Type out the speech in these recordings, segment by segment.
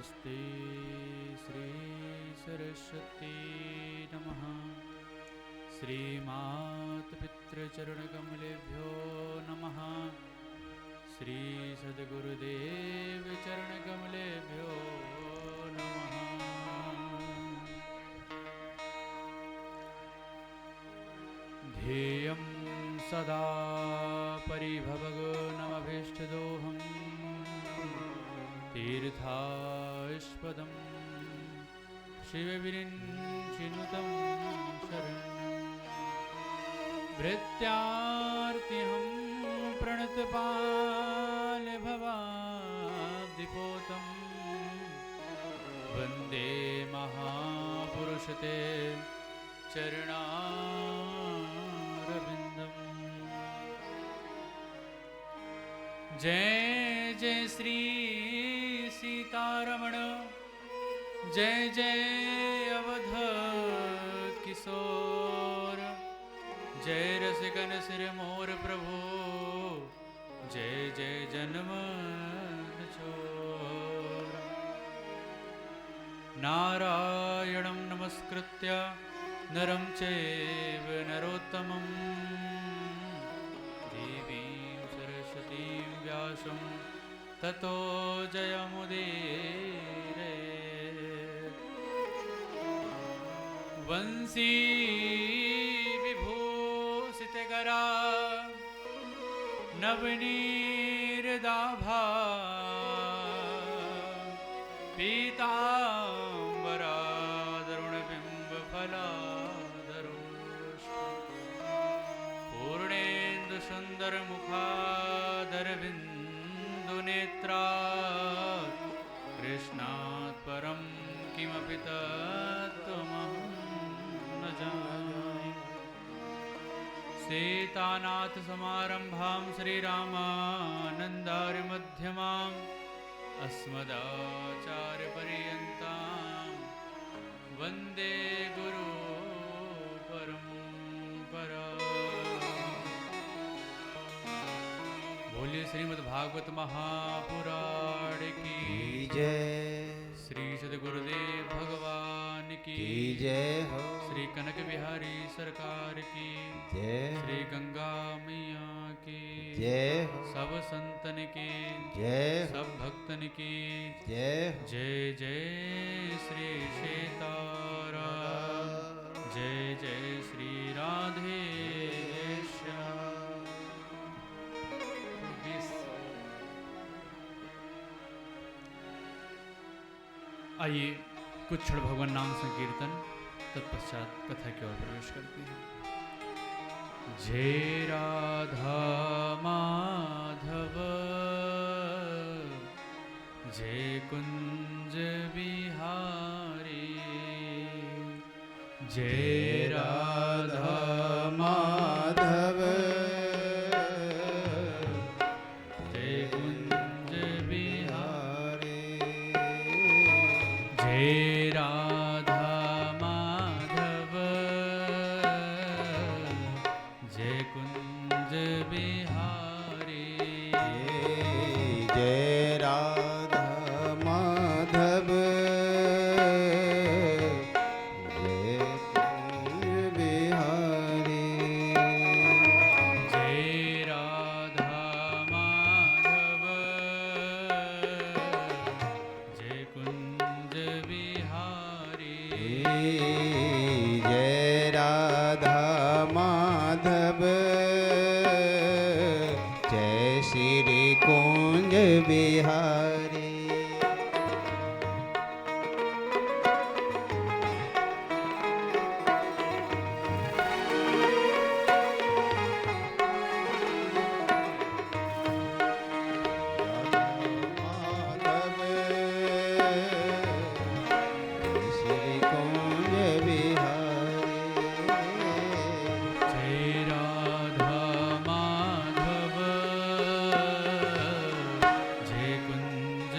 नमस्ते श्री सरस्वती नमः। श्रीमातपितृचरणकमलेभ्यो नमः। श्री सद्गुरुदेव चरणकमलेभ्यो नमः। ध्येयं सदा परिभवगुणमभीष्टदोहम् तीर्थास्पदं शिवविरिञ्चिनुतं शरणं भृत्यार्तिहं प्रणतपालभवाब्धिपोतं वन्दे महापुरुषते चरणारविन्दम्। जय जय श्री सीतारमण, जय जय अवध किशोर, जय रसिकन सिर मोर प्रभु, जय जय जनमन चोर। नारायणं नमस्कृत्य नरं चैव नरोत्तमं देवीं सरस्वतीं व्यासं ततो जयमुदीरये। वंशी विभूषितकरा नवनीरदाभा पीताम्बरादरुणबिम्बफलाधरोष्ठ पूर्णेन्दुसुन्दरमुखादरविन्दुनेत्रात् कृष्णात् परं किमपि तत्त्वमहं न जाने। सीतानाथसमारम्भां श्रीरामानन्दार्यमध्यमाम् अस्मदाचार्यपर्यन्तां वन्दे गुरुपरम्परा। बोलिए श्रीमद्भागवत महापुराण की जय, श्री सद्गुरुदेव भगवान की जय हो, श्री कनक बिहारी सरकार की जय, श्री गंगा मैया की जय हो, सब संतन की जय हो, सब भक्तन की जय हो। जय जय श्री सीताराम, जय जय श्री राधे श्याम। आइए कुछ क्षण भगवान नाम संकीर्तन, तत्पश्चात कथा की ओर प्रवेश करते हैं। जय राधा माधव, जय कुंज बिहारी, जय राधा माधव, जय कुंज बिहारी, जय जय राधा माधव, जय कुंज बिहारी, जय राधा माधव, जय कुंज बिहारी, जय राधा माधव, जय कुंज बिहारी, जय राधा माधव, जय श्री कुंज बिहारी। माधव, श्री कुंज बिहारी, जय राधा माधव, जय कुंज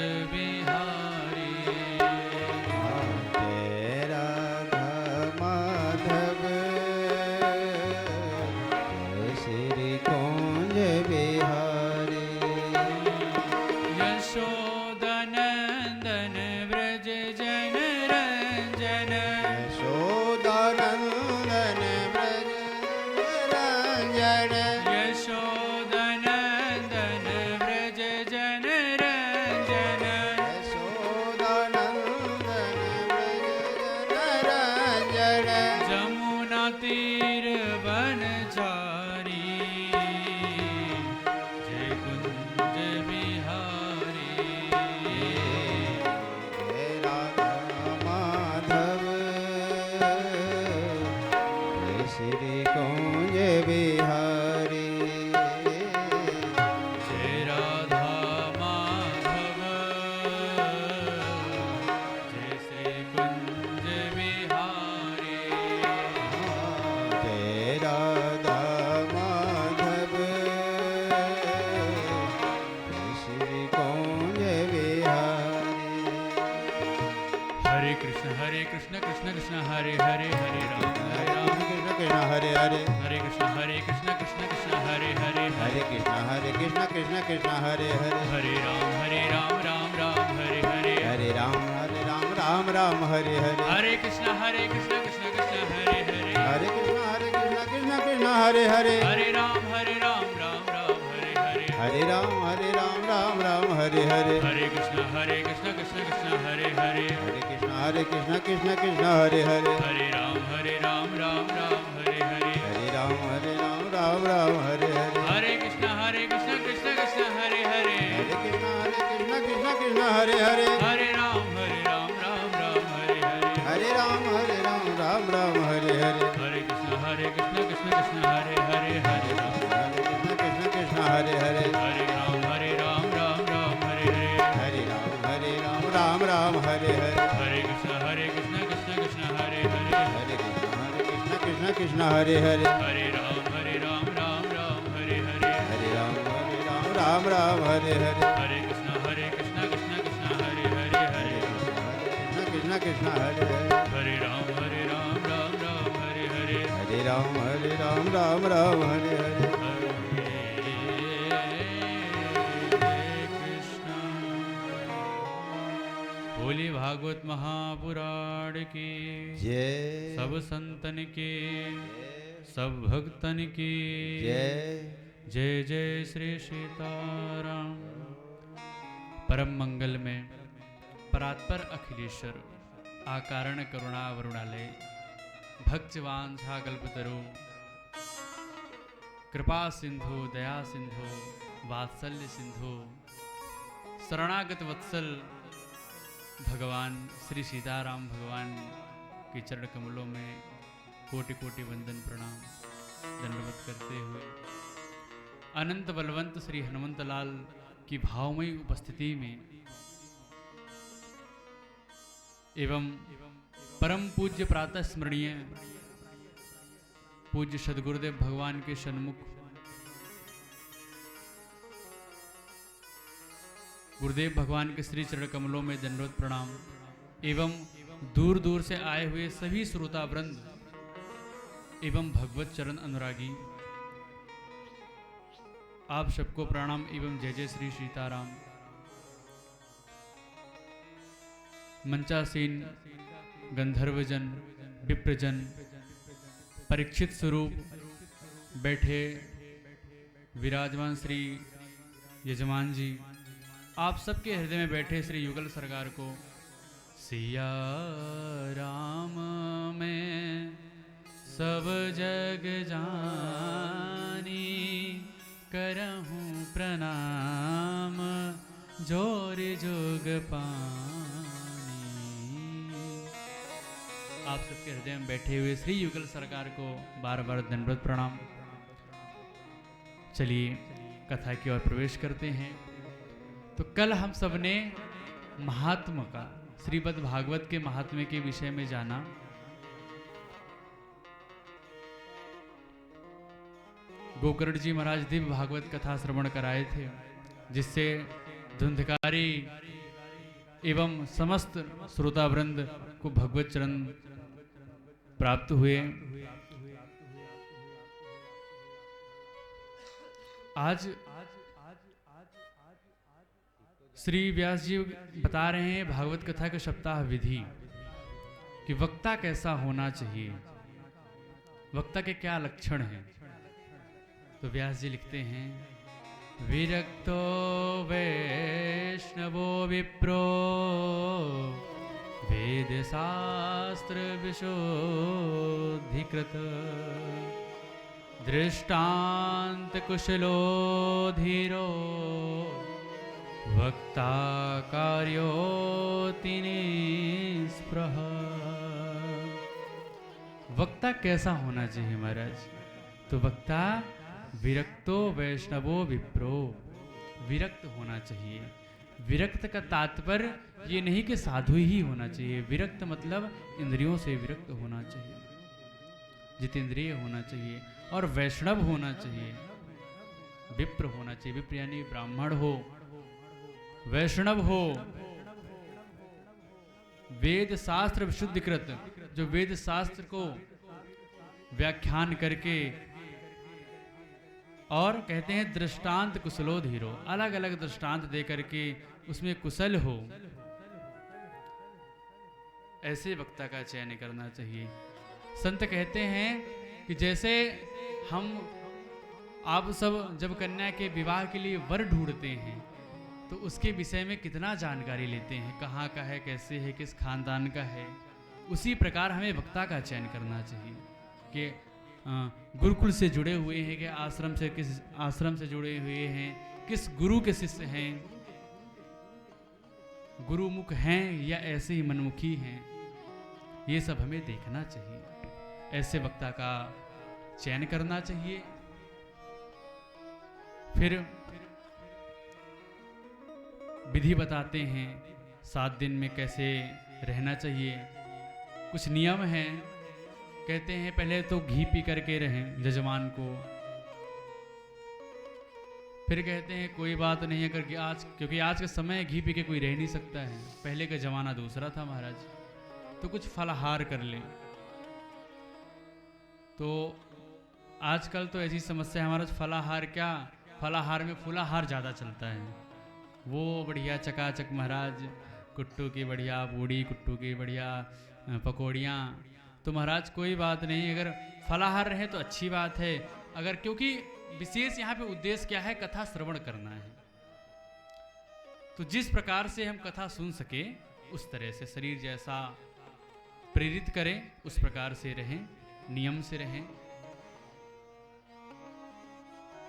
कृष्ण कृष्ण कृष्ण हरे हरे हरे राम कृष्ण कृष्ण हरे हरे हरे कृष्ण कृष्ण हरे हरे हरे कृष्ण कृष्ण कृष्ण हरे हरे हरे राम राम राम हरे हरे हरे राम राम राम हरे हरे हरे कृष्ण कृष्ण कृष्ण हरे हरे हरे कृष्ण कृष्ण हरे हरे हरे राम राम राम हरे हरे हरे राम राम हरे हरे हरे कृष्ण कृष्ण हरे हरे हरे कृष्ण कृष्ण हरे हरे हरे राम राम हरे हरे हरे राम राम हरे हरे हरे कृष्ण कृष्ण हरे हरे हरे कृष्ण कृष्ण हरे हरे हरे राम राम हरे हरे हरे राम राम हरे हरे हरे कृष्ण कृष्ण हरे हरे हरे राम कृष्ण कृष्ण हरे हरे हरे राम राम हरे हरे हरे राम हरे हरे हरे कृष्ण कृष्ण हरे हरे हरे कृष्ण कृष्ण हरे हरे हरे राम राम हरे हरे हरे राम हरे हरे हरे कृष्ण कृष्ण हरे हरे हरे कृष्ण कृष्ण हरे हरे हरे राम राम हरे हरे हरे राम राम हरे हरे बोली भागवत महापुराण की जय सब संतन की सब भक्तन की जय जय जय श्री सीताराम। परम मंगल में परात्पर अखिलेश्वर आकारण करुणा वरुणालय भक्तवांछा कल्पतरु कृपा सिंधु दया सिंधु वात्सल्य सिंधु शरणागत वत्सल भगवान श्री सीताराम भगवान के चरण कमलों में कोटि कोटि वंदन प्रणाम दंडवत करते हुए अनंत बलवंत श्री हनुमंत लाल की भावमयी उपस्थिति में एवं परम पूज्य प्रातः स्मरणीय पूज्य सदगुरुदेव भगवान के सन्मुख गुरुदेव भगवान के श्री चरण कमलों में दंडवत प्रणाम एवं दूर दूर से आए हुए सभी श्रोता वृंद एवं भगवत चरण अनुरागी आप सबको प्रणाम एवं जय जय श्री सीताराम। मंचासीन गंधर्वजन विप्रजन परीक्षित स्वरूप बैठे विराजमान श्री यजमान जी आप सबके हृदय में बैठे श्री युगल सरकार को सिया राम में सब जग जानी करहूँ प्रणाम जोर जोग पानी। आप सबके हृदय में बैठे हुए श्री युगल सरकार को बार बार दंडवत प्रणाम। चलिए कथा की ओर प्रवेश करते हैं। तो कल हम सब ने महात्मा का श्रीमद् भागवत के महात्म्य के विषय में जाना। गोकर्ण जी महाराज दिव्य भागवत कथा श्रवण कराए थे जिससे धुंधकारी एवं समस्त श्रोता वृंद को भगवत चरण प्राप्त हुए। आज श्री व्यास जी बता रहे हैं भागवत कथा के सप्ताह विधि कि वक्ता कैसा होना चाहिए, वक्ता के क्या लक्षण हैं। तो व्यास जी लिखते हैं विरक्तो वैष्णवो विप्रो वेद शास्त्र विशोधिकृत दृष्टांत कुशलो धीरो वक्ता कार्योति निस्पृह। वक्ता कैसा होना चाहिए महाराज? तो वक्ता विरक्तो वैष्णवो विप्रो, विरक्त होना चाहिए। विरक्त का तात्पर्य ये नहीं कि साधु ही होना चाहिए। विरक्त मतलब इंद्रियों से विरक्त होना चाहिए, जितेंद्रिय होना चाहिए और वैष्णव होना चाहिए, विप्र होना चाहिए। विप्र यानी ब्राह्मण हो, वैष्णव हो। वेद शास्त्र विशुद्धिकृत, जो वेद शास्त्र को व्याख्यान करके और कहते हैं दृष्टांत कुशलो धीरो, अलग अलग दृष्टांत दे करके उसमें कुशल हो, ऐसे वक्ता का चयन करना चाहिए। संत कहते हैं कि जैसे हम आप सब जब कन्या के विवाह के लिए वर ढूंढते हैं तो उसके विषय में कितना जानकारी लेते हैं, कहाँ का है, कैसे है, किस खानदान का है, उसी प्रकार हमें वक्ता का चयन करना चाहिए कि गुरुकुल से जुड़े हुए हैं कि आश्रम से, किस आश्रम से जुड़े हुए हैं, किस गुरु के शिष्य हैं, गुरुमुख हैं या ऐसे ही मनमुखी हैं, ये सब हमें देखना चाहिए। ऐसे वक्ता का चयन करना चाहिए। फिर विधि बताते हैं 7 दिन में कैसे रहना चाहिए। कुछ नियम हैं, कहते हैं पहले तो घी पी करके रहें जजमान को, फिर कहते हैं कोई बात नहीं अगर क्योंकि आज के समय घी पी के कोई रह नहीं सकता है, पहले का जमाना दूसरा था महाराज, तो कुछ फलाहार कर लें। तो आजकल तो ऐसी समस्या है महाराज, फलाहार क्या, फलाहार में फुलाहार ज़्यादा चलता है, वो बढ़िया चकाचक महाराज, कुट्टू की बढ़िया पूड़ी, कुट्टू की बढ़िया पकौड़ियाँ। तो महाराज कोई बात नहीं, अगर फलाहार रहे तो अच्छी बात है, अगर क्योंकि विशेष यहाँ पे उद्देश्य क्या है, कथा श्रवण करना है। तो जिस प्रकार से हम कथा सुन सके उस तरह से शरीर जैसा प्रेरित करें उस प्रकार से रहें, नियम से रहें।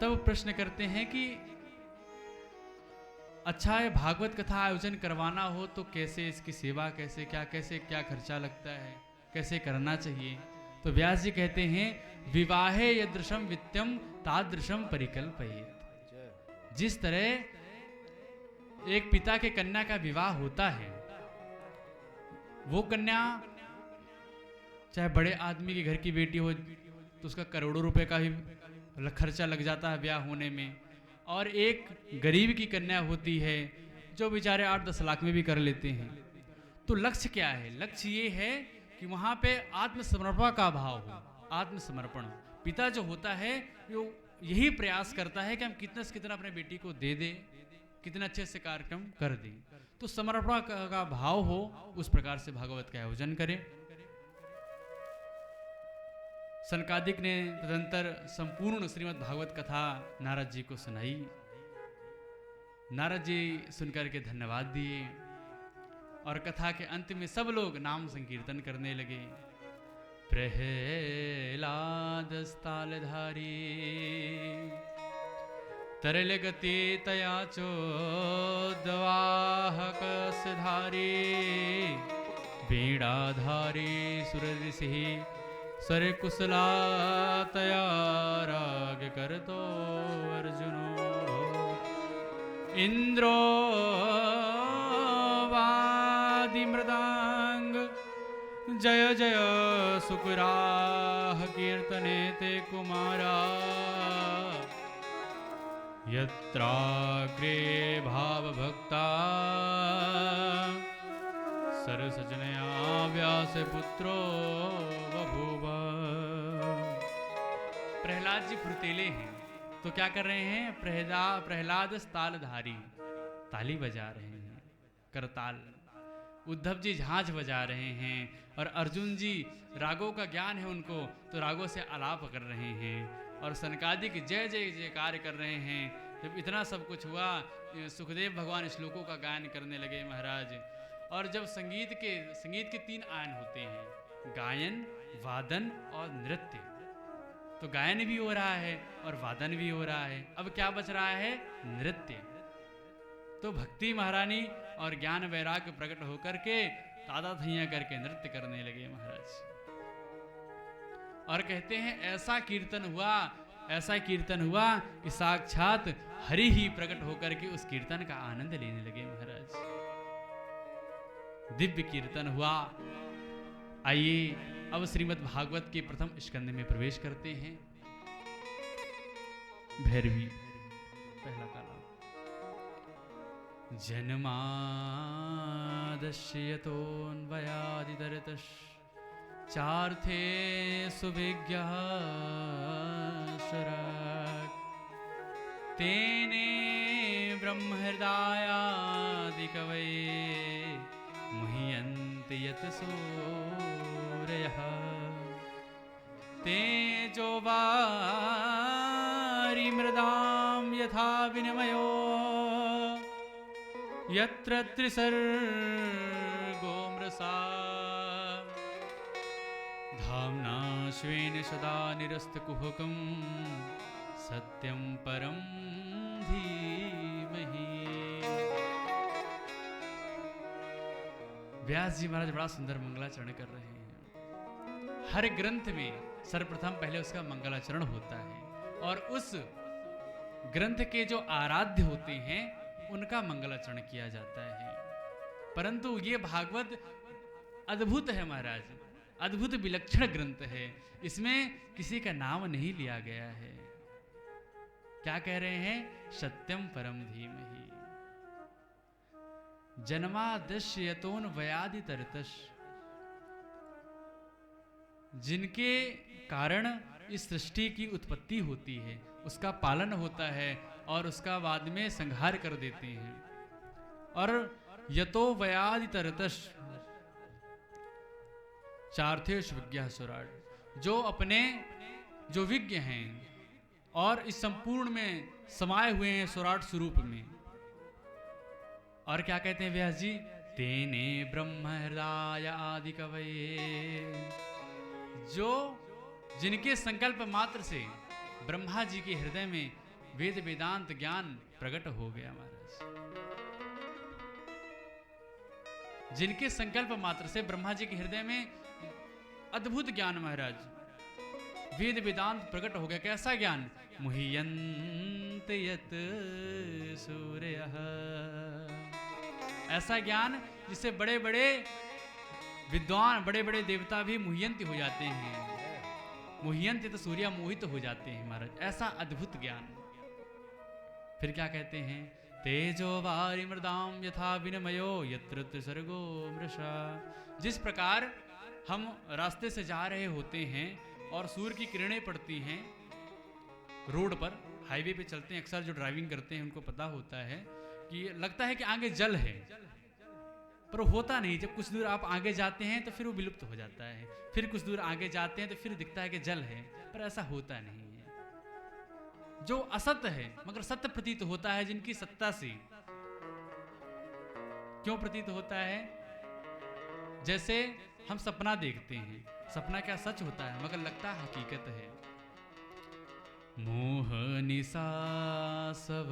तब प्रश्न करते हैं कि अच्छा है भागवत कथा आयोजन करवाना हो तो कैसे इसकी सेवा, कैसे क्या खर्चा लगता है, कैसे करना चाहिए। तो व्यास जी कहते हैं विवाहे यदृशम वित्यम तादृशम परिकल्पयेत्। जिस तरह एक पिता के कन्या का विवाह होता है, वो कन्या चाहे बड़े आदमी के घर की बेटी हो तो उसका करोड़ों रुपए का ही खर्चा लग जाता है ब्याह होने में, और एक गरीब की कन्या होती है जो बेचारे 8-10 लाख में भी कर लेते हैं। तो लक्ष्य क्या है, लक्ष्य ये है कि वहाँ पे आत्मसमर्पण का भाव हो। आत्मसमर्पण पिता जो होता है वो यही प्रयास करता है कि हम कितना से कितना अपने बेटी को दे दें, कितना अच्छे से कार्यक्रम कर दें। तो समर्पण का भाव हो, उस प्रकार से भागवत का आयोजन करें। सनकादिक ने तदंतर संपूर्ण श्रीमद् भागवत कथा नारद जी को सुनाई। नारद जी सुनकर के धन्यवाद दिए और कथा के अंत में सब लोग नाम संकीर्तन करने लगे। प्रहलाद स्थालधारी तरल गति तया चोद्वाहक धारी वीणाधारी सुर ऋषि सर कुशला तया राग कर तो अर्जुनो इंद्रो वादि मृदांग जय जय सुकुराह कीर्तने ते कुमारा यत्राग्रे भाव भक्ता सरसजनया व्यास पुत्रो बभूव। प्रहलाद जी फुर्तीले हैं तो क्या कर रहे हैं, प्रहलाद तालधारी ताली बजा रहे हैं, करताल। उद्धव जी झांझ बजा रहे हैं और अर्जुन जी रागों का ज्ञान है उनको, तो रागों से आलाप कर रहे हैं और सनकादिक जय जय जयकार कर रहे हैं। जब इतना सब कुछ हुआ, सुखदेव भगवान श्लोकों का गायन करने लगे महाराज। और जब संगीत के 3 आयन होते हैं, गायन, वादन और नृत्य। तो गायन भी हो रहा है और वादन भी हो रहा है, अब क्या बच रहा है, नृत्य। तो भक्ति महारानी और ज्ञान वैराग्य प्रकट होकर के तादा थैया करके नृत्य करने लगे महाराज। और कहते हैं ऐसा कीर्तन हुआ कि साक्षात हरि ही प्रकट होकर के उस कीर्तन का आनंद लेने लगे महाराज। दिव्य कीर्तन हुआ। आइए अब श्रीमद् भागवत के प्रथम स्कंद में प्रवेश करते हैं। भैरवी पहला काला। जन्माद जन्मादश्यतोऽन्वयादितरतश् चार्थे सुविज्ञः शराक् तेने ब्रह्महृदायादिकवये मुह्यन्ति यत् सूरयः तेजो वारिमृदां यथा विनिमयो यत्र त्रिसर्गो मृषा धाम्ना स्वेन सदा निरस्तकुहकं सत्यं परं धीमहि। व्यास जी महाराज बड़ा सुंदर मंगलाचरण कर रहे हैं। हर ग्रंथ में सर्वप्रथम पहले उसका मंगलाचरण होता है और उस ग्रंथ के जो आराध्य होते हैं उनका मंगलाचरण किया जाता है। परंतु ये भागवत अद्भुत है महाराज, अद्भुत विलक्षण ग्रंथ है। इसमें किसी का नाम नहीं लिया गया है। क्या कह रहे हैं? सत्यम परम धीमहि जन्मादश्यतोन वयादि तरतश, जिनके कारण इस सृष्टि की उत्पत्ति होती है, उसका पालन होता है और उसका बाद में संहार कर देते हैं। और यतो वयादि तरतश चार्थेश विज्ञा सुराट, जो अपने जो विज्ञ हैं और इस संपूर्ण में समाये हुए हैं सुराट स्वरूप में। और क्या कहते हैं व्यास जी? तेने ब्रह्म हृदय आदि कवये, जो जिनके संकल्प मात्र से ब्रह्मा जी के हृदय में वेद वेदांत ज्ञान प्रकट हो गया महाराज। जिनके संकल्प मात्र से ब्रह्मा जी के हृदय में अद्भुत ज्ञान महाराज, वेद वेदांत प्रकट हो गया। कैसा ज्ञान? मुह्यन्त यत् सूरयः, ऐसा ज्ञान जिससे बड़े बड़े विद्वान, बड़े बड़े देवता भी मुह्यंत हो जाते हैं। मुह्यंत तो सूर्य मोहित हो जाते हैं महाराज, ऐसा अद्भुत ज्ञान। फिर क्या कहते हैं? तेजो वारि मृदाम यथा विनिमयो यत्र त्रिसर्गो मृषा, जिस प्रकार हम रास्ते से जा रहे होते हैं और सूर्य की किरणें पड़ती हैं रोड पर, हाईवे पे चलते हैं, अक्सर जो ड्राइविंग करते हैं उनको पता होता है कि लगता है कि आगे जल है, पर होता नहीं। जब कुछ दूर आप आगे जाते हैं तो फिर वो विलुप्त हो जाता है, फिर कुछ दूर आगे जाते हैं तो फिर दिखता है कि जल है, पर ऐसा होता नहीं है। जो असत्य है मगर सत्य प्रतीत होता है, जिनकी सत्ता से क्यों प्रतीत होता है? जैसे हम सपना देखते हैं, सपना क्या सच होता है मगर लगता है हकीकत है। मोह निशा सब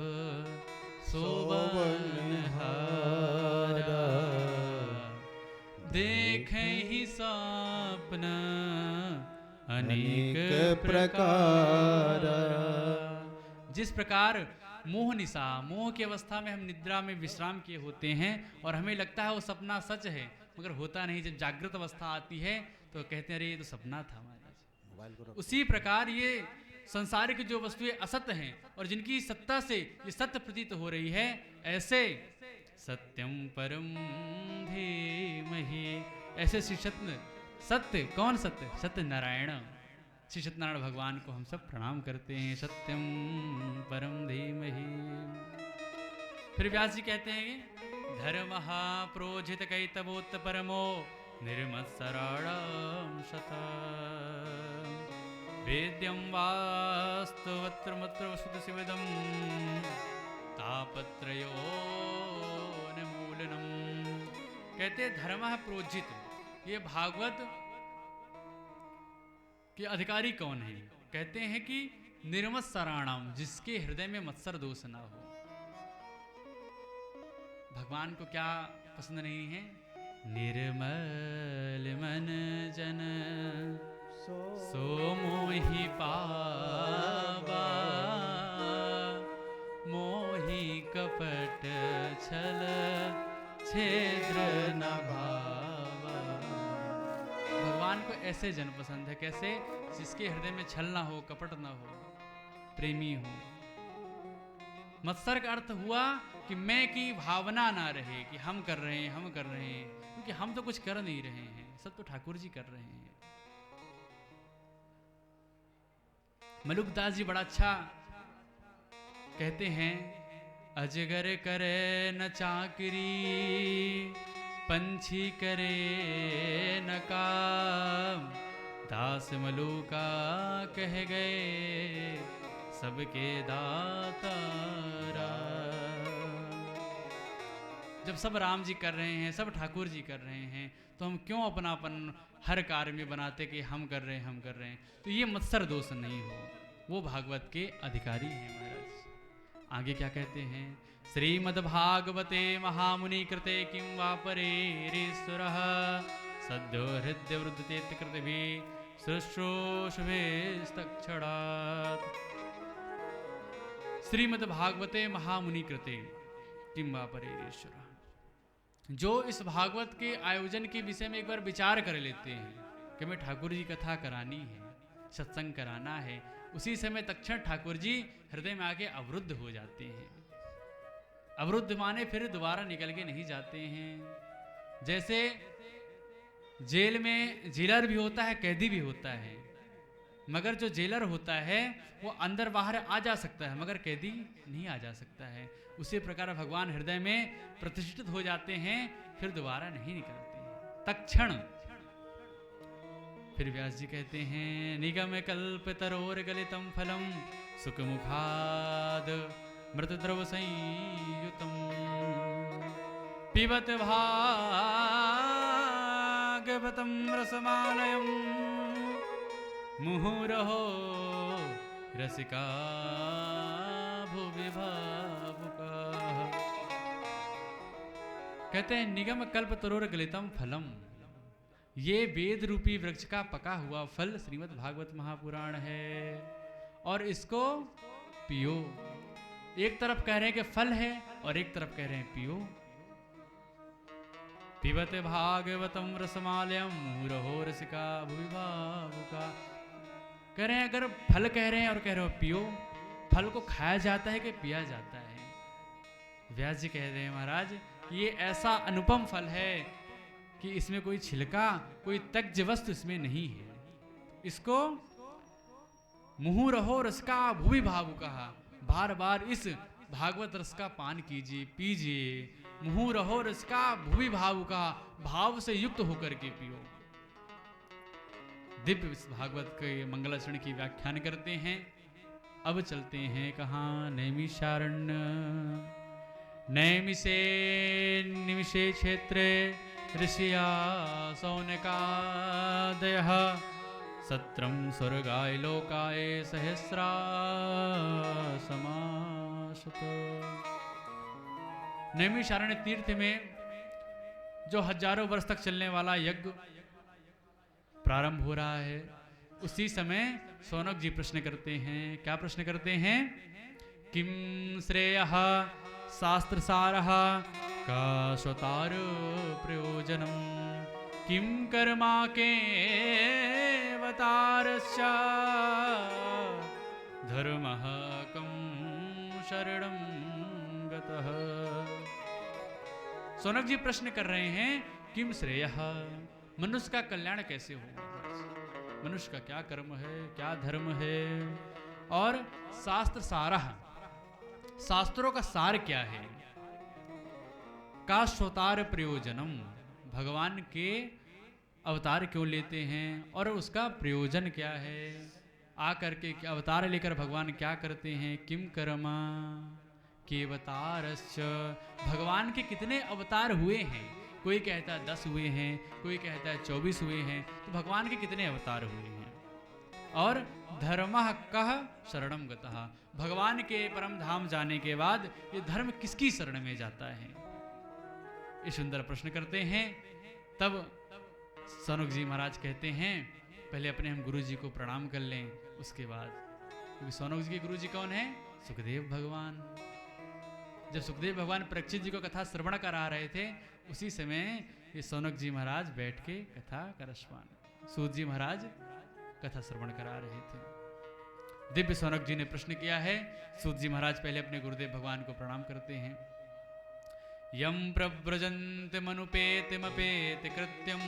सोबनहारा, देखे ही सपन अनेक प्रकार। जिस प्रकार मोह निशा, मोह की अवस्था में हम निद्रा में विश्राम किए होते हैं और हमें लगता है वो सपना सच है मगर होता नहीं। जब जागृत अवस्था आती है तो कहते हैं अरे ये तो सपना था महाराज। उसी प्रकार ये संसारिक जो वस्तुएं असत्य हैं और जिनकी सत्ता से ये सत्य प्रतीत हो रही है, ऐसे सत्यम परम धीमहि, ऐसे श्री सत्य कौन सत्य? सत्य नारायण, श्री सत्यनारायण भगवान को हम सब प्रणाम करते हैं। सत्यम परम धीमहि। फिर व्यास जी कहते हैं धर्मः प्रोजित कैतवोत्त परमो निर्मत्सराणां शता, वेद्यं वास्तवत्र मत्र वसुदशिवदं तापत्रयोन्मूलनम्। कहते धर्म प्रोजित, ये भागवत के अधिकारी कौन है? कहते हैं कि निर्मत्सराणाम, जिसके हृदय में मत्सर दोष ना हो। भगवान को क्या पसंद नहीं है? निर्मल मन जन सो मोहि पावा, मोहि कपट छल छेद्र न भावा। भगवान को ऐसे जन पसंद है। कैसे? जिसके हृदय में छल ना हो, कपट ना हो, प्रेमी हो। मत्सर का अर्थ हुआ कि मैं की भावना ना रहे कि हम कर रहे हैं, हम कर रहे हैं, क्योंकि हम तो कुछ कर नहीं रहे हैं, सब तो ठाकुर जी कर रहे हैं। मलुकदास जी बड़ा अच्छा कहते हैं, अजगर करे न चाकरी, पंछी करे न काम, दास मलुका कह गए सबके दाता राम। जब सब राम जी कर रहे हैं, सब ठाकुर जी कर रहे हैं, तो हम क्यों अपनापन हर कार्य में बनाते कि हम कर रहे हैं, हम कर रहे हैं। तो ये मत्सर दोष नहीं हो, वो भागवत के अधिकारी हैं महाराज। आगे क्या कहते हैं, श्रीमद्भागवते महामुनि कृते किं वा परेरीश्वरः सद्यो हृदय वृद्धतेत कृतिभि शुश्रूषुभिस्तक्षणात्। श्रीमद्भागवते महामुनि कृते किं वा परेरीश्वरः, जो इस भागवत के आयोजन के विषय में एक बार विचार कर लेते हैं कि मैं ठाकुर जी कथा करानी है, सत्संग कराना है, उसी समय तक्षण ठाकुर जी हृदय में आके अवरुद्ध हो जाते हैं। अवरुद्ध माने फिर दोबारा निकल के नहीं जाते हैं। जैसे जेल में जेलर भी होता है, कैदी भी होता है, मगर जो जेलर होता है वो अंदर बाहर आ जा सकता है, मगर कैदी नहीं आ जा सकता है। उसी प्रकार भगवान हृदय में प्रतिष्ठित हो जाते हैं, फिर दोबारा नहीं निकलते हैं तत्क्षण। फिर व्यास जी कहते हैं, निगम कल्प तरोर गलितम फलम सुखमुखाद मृतद्रव संयुतम पिबत भागवतम रसमालयम मुहुरहो रसिका भुवि भावुका। कहते हैं निगम कल्प तरोर गलितम फलम, ये वेद रूपी वृक्ष का पका हुआ फल श्रीमद् भागवत महापुराण है, और इसको पियो। एक तरफ कह रहे हैं कि फल है और एक तरफ कह रहे हैं पियो। पिबते भागवतम रसमालयम मुहुरहो रसिका भुवि भावुका। कह रहे हैं अगर फल कह रहे हैं और कह रहे हो पियो, फल को खाया जाता है कि पिया जाता है। व्यास जी कह रहे हैं महाराज कि ये ऐसा अनुपम फल है कि इसमें कोई छिलका, कोई तज्य वस्तु इसमें नहीं है। इसको मुहुरहो रस का भुवि भावुका, बार बार इस भागवत रस का पान कीजिए, पीजिए। मुहुरहो रस का भुवि भावुका, भाव से युक्त होकर के पियो। दिव्य इस भागवत के मंगलाचरण की व्याख्यान करते हैं। अब चलते हैं कहाँ, नैमिषारण्य। नैमिषे निमिषे क्षेत्रे ऋषिया सौनकादयः सत्रम स्वर्गाय लोकाय सहस्रा समासत। नैमिषारण्य तीर्थ में जो हजारों वर्ष तक चलने वाला यज्ञ प्रारंभ हो रहा है, उसी समय शौनक जी प्रश्न करते हैं। क्या प्रश्न करते हैं, किम श्रेयः शास्त्र सारः का स्वतार प्रयोजनम किम कर्मा के अवतारश्च धर्मः कं शरणं गतः। शौनक जी प्रश्न कर रहे हैं, किम श्रेयः, मनुष्य का कल्याण कैसे हो, मनुष्य का क्या कर्म है, क्या धर्म है, और शास्त्र सारः, शास्त्रों का सार क्या है, का स्वतार प्रयोजनम, भगवान के अवतार क्यों लेते हैं और उसका प्रयोजन क्या है, आकर के अवतार लेकर भगवान क्या करते हैं, किम कर्मा के अवतारश्च, भगवान के कितने अवतार हुए हैं। कोई कहता है 10 हुए हैं, कोई कहता है 24 हुए हैं, तो भगवान के कितने अवतार हुए हैं। और धर्मः कः शरणं गतः, भगवान के परम धाम जाने के बाद ये धर्म किसकी शरण में जाता है, ये सुंदर प्रश्न करते हैं। तब शौनक जी महाराज कहते हैं, पहले अपने हम गुरु जी को प्रणाम कर लें, उसके बाद, क्योंकि शौनक जी के गुरु जी कौन है, सुखदेव भगवान। जब सुखदेव भगवान परीक्षित जी को कथा श्रवण करा रहे थे, उसी समय ये शौनक जी महाराज बैठ के कथा करस्वान, सूत जी महाराज कथा श्रवण करा रहे थे। दिव्य शौनक जी ने प्रश्न किया है। सूत जी महाराज पहले अपने गुरुदेव भगवान को प्रणाम करते हैं। यं प्रव्रजन्त्यमनुपेतिमपेति कृत्यं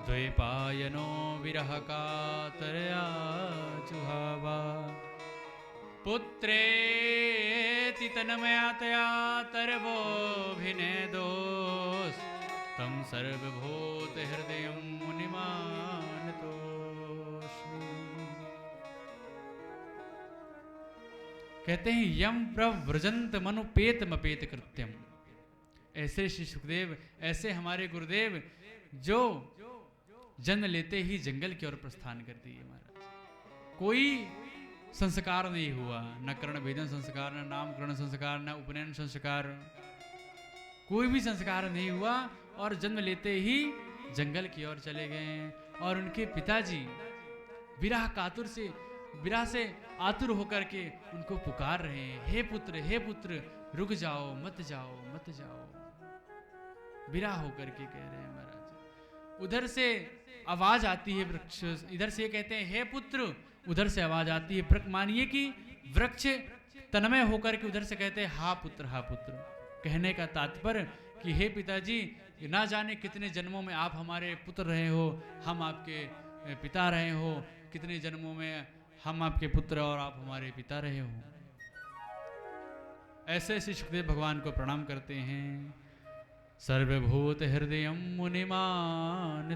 द्वैपायनो विरहकातरया जुहावा पुत्रेति तन्मयतया तरवोऽभिनेदोस् तं सर्वभूतहृदयं मुनिमानतोऽस्मि। कहते हैं यम प्रव्रजंत मनुपेतमपेत कृत्यम। ऐसे श्री सुखदेव, ऐसे हमारे गुरुदेव जो जन्म लेते ही जंगल की ओर प्रस्थान कर दिए महाराज। कोई संस्कार नहीं हुआ, न कर्ण भेदन संस्कार, न नामकरण संस्कार, न उपनयन संस्कार, कोई भी संस्कार नहीं हुआ और जन्म लेते ही जंगल की ओर चले गए। और उनके पिताजी विरह कातुर से, विरह से आतुर होकर के उनको पुकार रहे हैं, हे पुत्र रुक जाओ, मत जाओ मत जाओ। विरह होकर के कह रहे हैं महाराज। उधर से आवाज आती है वृक्ष, इधर से कहते हैं हे पुत्र, उधर से आवाज आती है। मानिए कि वृक्ष तन्मय होकर के उधर से कहते हैं हा पुत्र हा पुत्र। कहने का तात्पर्य कि हे पिताजी, ना जाने कितने जन्मों में आप हमारे पुत्र रहे हो, हम आपके पिता रहे हो, कितने जन्मों में हम आपके पुत्र और आप हमारे पिता रहे हो। ऐसे ऐसे सुखदेव भगवान को प्रणाम करते हैं। सर्वभूत हृदयं मुनिमानतोऽस्मि।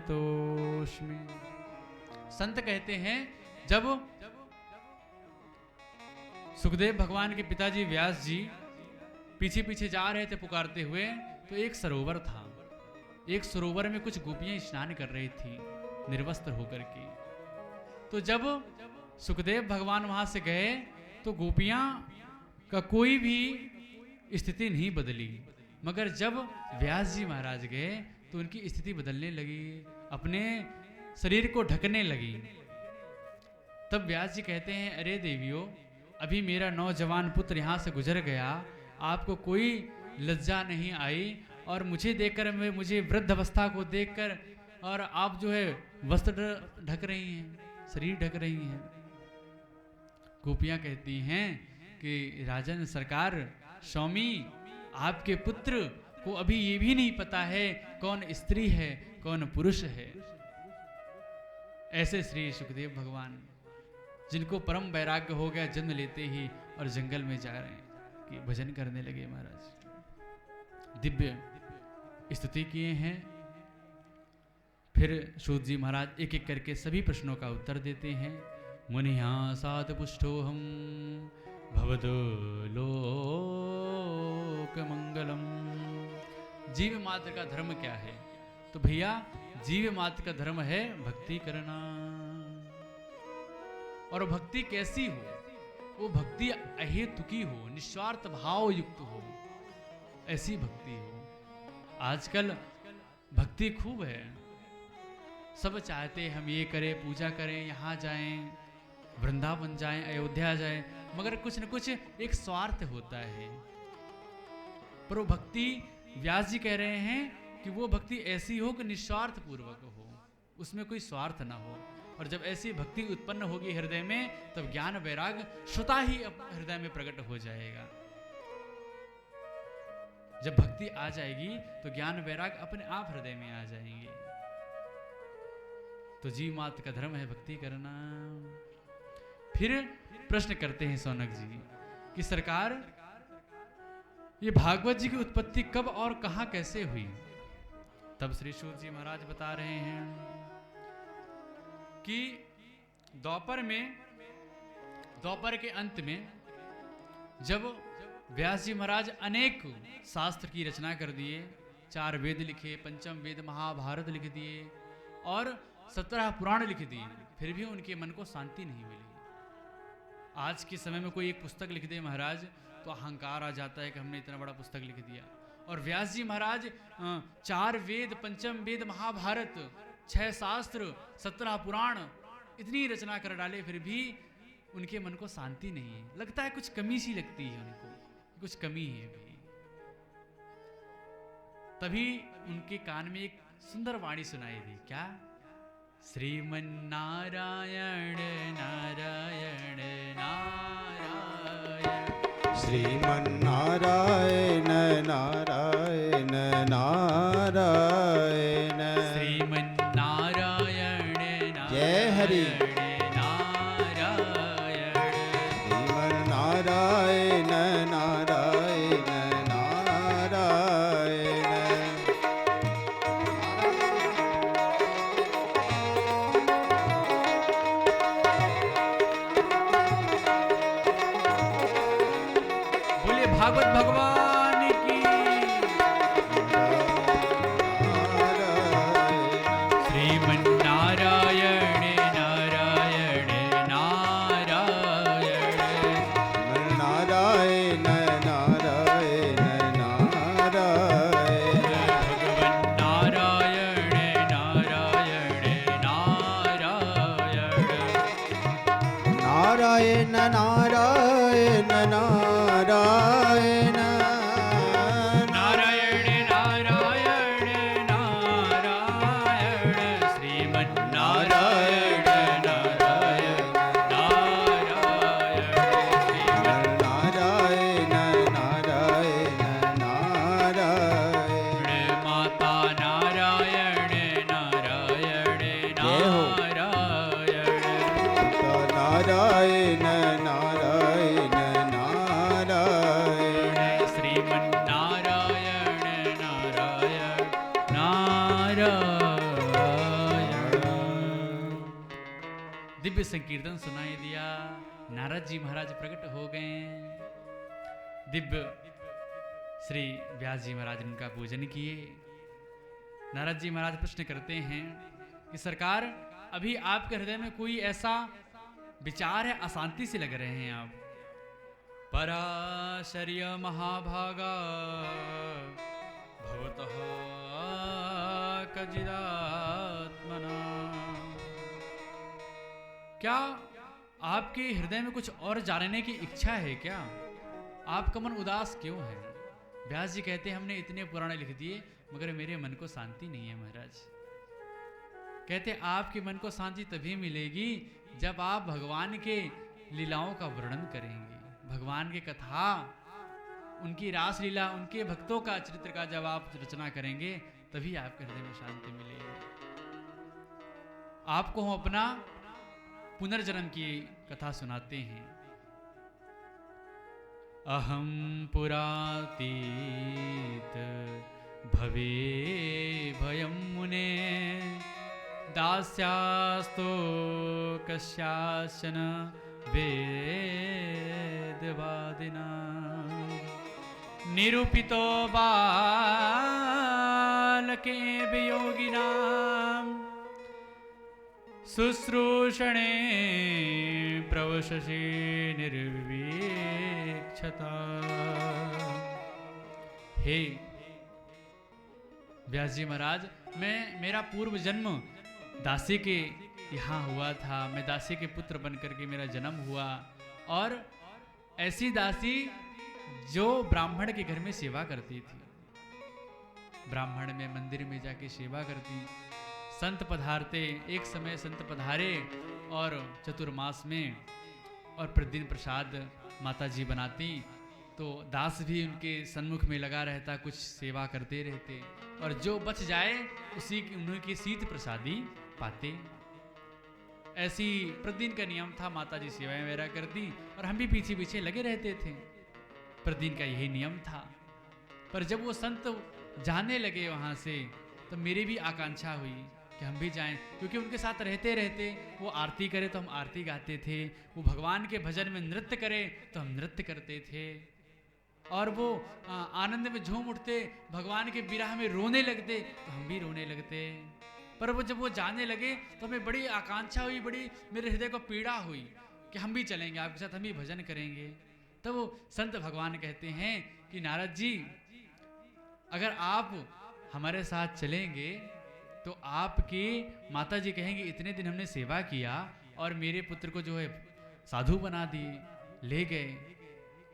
संत कहते हैं जब सुखदेव भगवान के पिताजी व्यास जी पीछे पीछे जा रहे थे पुकारते हुए, तो एक सरोवर था। एक सरोवर में कुछ गोपियां स्नान कर रही थी निर्वस्त्र होकर के। तो जब सुखदेव भगवान वहां से गए तो गोपियां का कोई भी स्थिति नहीं बदली, मगर जब व्यास जी महाराज गए तो उनकी स्थिति बदलने लगी, अपने शरीर को ढकने लगी। तब व्यास जी कहते हैं अरे देवियों, अभी मेरा नौजवान पुत्र यहाँ से गुजर गया, आपको कोई लज्जा नहीं आई और मुझे देखकर, मुझे वृद्ध अवस्था को देखकर और आप जो है वस्त्र ढक रही हैं, शरीर ढक रही हैं। गोपियाँ कहती हैं कि राजन सरकार, स्वामी, आपके पुत्र को अभी ये भी नहीं पता है कौन स्त्री है कौन पुरुष है। ऐसे श्री सुखदेव भगवान जिनको परम वैराग्य हो गया जन्म लेते ही और जंगल में जा रहे हैं कि भजन करने लगे महाराज। दिव्य स्तुति किए हैं। फिर सूत जी महाराज एक एक करके सभी प्रश्नों का उत्तर देते हैं। मुनिया सात पुष्टोहम भवदो लोक मंगलम। जीव मात्र का धर्म क्या है? तो भैया जीव मात्र का धर्म है भक्ति करना। और भक्ति कैसी हो? वो भक्ति अहेतुकी हो, निस्वार्थ भाव युक्त हो, ऐसी भक्ति हो। आजकल भक्ति खूब है, सब चाहते हम ये करें, पूजा करें, यहाँ जाएं, वृंदावन जाएं, अयोध्या जाएं, मगर कुछ न कुछ एक स्वार्थ होता है। पर वो भक्ति व्यास जी कह रहे हैं कि वो भक्ति ऐसी हो कि निस्वार्थ पूर्वक हो, उसमें कोई स्वार्थ ना हो। और जब ऐसी भक्ति उत्पन्न होगी हृदय में, तब ज्ञान वैराग स्वतः ही हृदय में प्रकट हो जाएगा। जब भक्ति आ जाएगी तो ज्ञान वैराग अपने आप हृदय में आ जाएंगे। तो जीव मात्र का धर्म है भक्ति करना। फिर प्रश्न करते हैं सौनक जी कि सरकार, ये भागवत जी की उत्पत्ति कब और कहां कैसे हुई? तब श्री सूत जी महाराज बता रहे हैं कि द्वापर के अंत में जब व्यास जी महाराज अनेक शास्त्र की रचना कर दिए, 4 वेद लिखे, पंचम वेद महाभारत लिख दिए और 17 पुराण लिख दिए, फिर भी उनके मन को शांति नहीं मिली। आज के समय में कोई एक पुस्तक लिख दे महाराज तो अहंकार आ जाता है कि हमने इतना बड़ा पुस्तक लिख दिया। और व्यास जी महाराज 4 वेद, पंचम वेद, महाभारत, 6 शास्त्र, 17 पुराण, इतनी रचना कर डाले, फिर भी उनके मन को शांति नहीं है। लगता है कुछ कमी सी लगती है उनको, कुछ कमी है भी। तभी उनके कान में एक सुंदर वाणी सुनाई दी। क्या? श्रीमन्नारायण नारायण नारायण, श्रीमन्नारायण नारायण नारायण श्रीमन्नारायण जय हरि। नारायण श्रीमन्नारायण नारायण नारायण बोले भागवत भगवान की। श्रीमन्नारायण नारायण नारायण नारायण नारायण नारायण भगवन् नारायण नारायण नारायण नारायण नारायण नारायण नारायण नारायण नारायण श्रीमन्नारायण नारायण नारायण नारायण नारायण नारायण माता नारायण नारायण जय हो। नारायण नारायण नारायण नारायण श्रीमन्नारायण नारायण नारायण। दिव्य संकीर्तन सुनाई दिया। नारद जी महाराज प्रकट हो गए। दिव्य श्री व्यास जी महाराज ने उनका पूजन किए। नारद जी महाराज प्रश्न करते हैं कि सरकार, अभी आपके हृदय में कोई ऐसा विचार है, अशांति से लग रहे हैं आप। पराशर्य महाभागा भवतः कजिदात्मना। क्या आपके हृदय में कुछ और जानने की इच्छा है क्या? आपका मन उदास क्यों है? व्यास जी कहते हैं, हमने इतने पुराणे लिख दिए मगर मेरे मन को शांति नहीं है महाराज। कहते आपके मन को शांति तभी मिलेगी जब आप भगवान के लीलाओं का वर्णन करेंगे, भगवान की कथा, उनकी रास लीला, उनके भक्तों का चरित्र का जब आप रचना करेंगे तभी आपके हृदय में शांति मिलेगी। आपको हम अपना पुनर्जन्म की कथा सुनाते हैं। अहम पुरातीत भवे भयं मुने दास्यास्तो कस्याचन वेदवादिना निरूपितो बालके वियोगिनां शुश्रूषणे प्रवशसि निर्विवेक्षता। हे व्यास जी महाराज, मेरा पूर्व जन्म दासी के यहाँ हुआ था। मैं दासी के पुत्र बनकर के मेरा जन्म हुआ, और ऐसी दासी जो ब्राह्मण के घर में सेवा करती थी, ब्राह्मण में मंदिर में जाके सेवा करती। संत पधारते, एक समय संत पधारे और चतुर्मास में, और प्रतिदिन प्रसाद माता जी बनाती, तो दास भी उनके सन्मुख में लगा रहता, कुछ सेवा करते रहते, और जो बच जाए उसी की उन्हीं शीत प्रसादी पाते। ऐसी प्रतिदिन का नियम था। माता जी सेवाएं वगैरह करती और हम भी पीछे पीछे लगे रहते थे। प्रतिदिन का यही नियम था। पर जब वो संत जाने लगे वहाँ से, तो मेरी भी आकांक्षा हुई कि हम भी जाएं, क्योंकि उनके साथ रहते रहते वो आरती करे तो हम आरती गाते थे, वो भगवान के भजन में नृत्य करे तो हम नृत्य करते थे, और वो आनंद में झूम उठते, भगवान के विरह में रोने लगते तो हम भी रोने लगते। पर वो जब वो जाने लगे तो हमें बड़ी आकांक्षा हुई, बड़ी मेरे हृदय को पीड़ा हुई कि हम भी चलेंगे आपके साथ, हम भी भजन करेंगे। तब वो संत भगवान कहते हैं कि नारद जी, अगर आप हमारे साथ चलेंगे तो आपकी माता जी कहेंगे इतने दिन हमने सेवा किया और मेरे पुत्र को जो है साधु बना दिए, ले गए,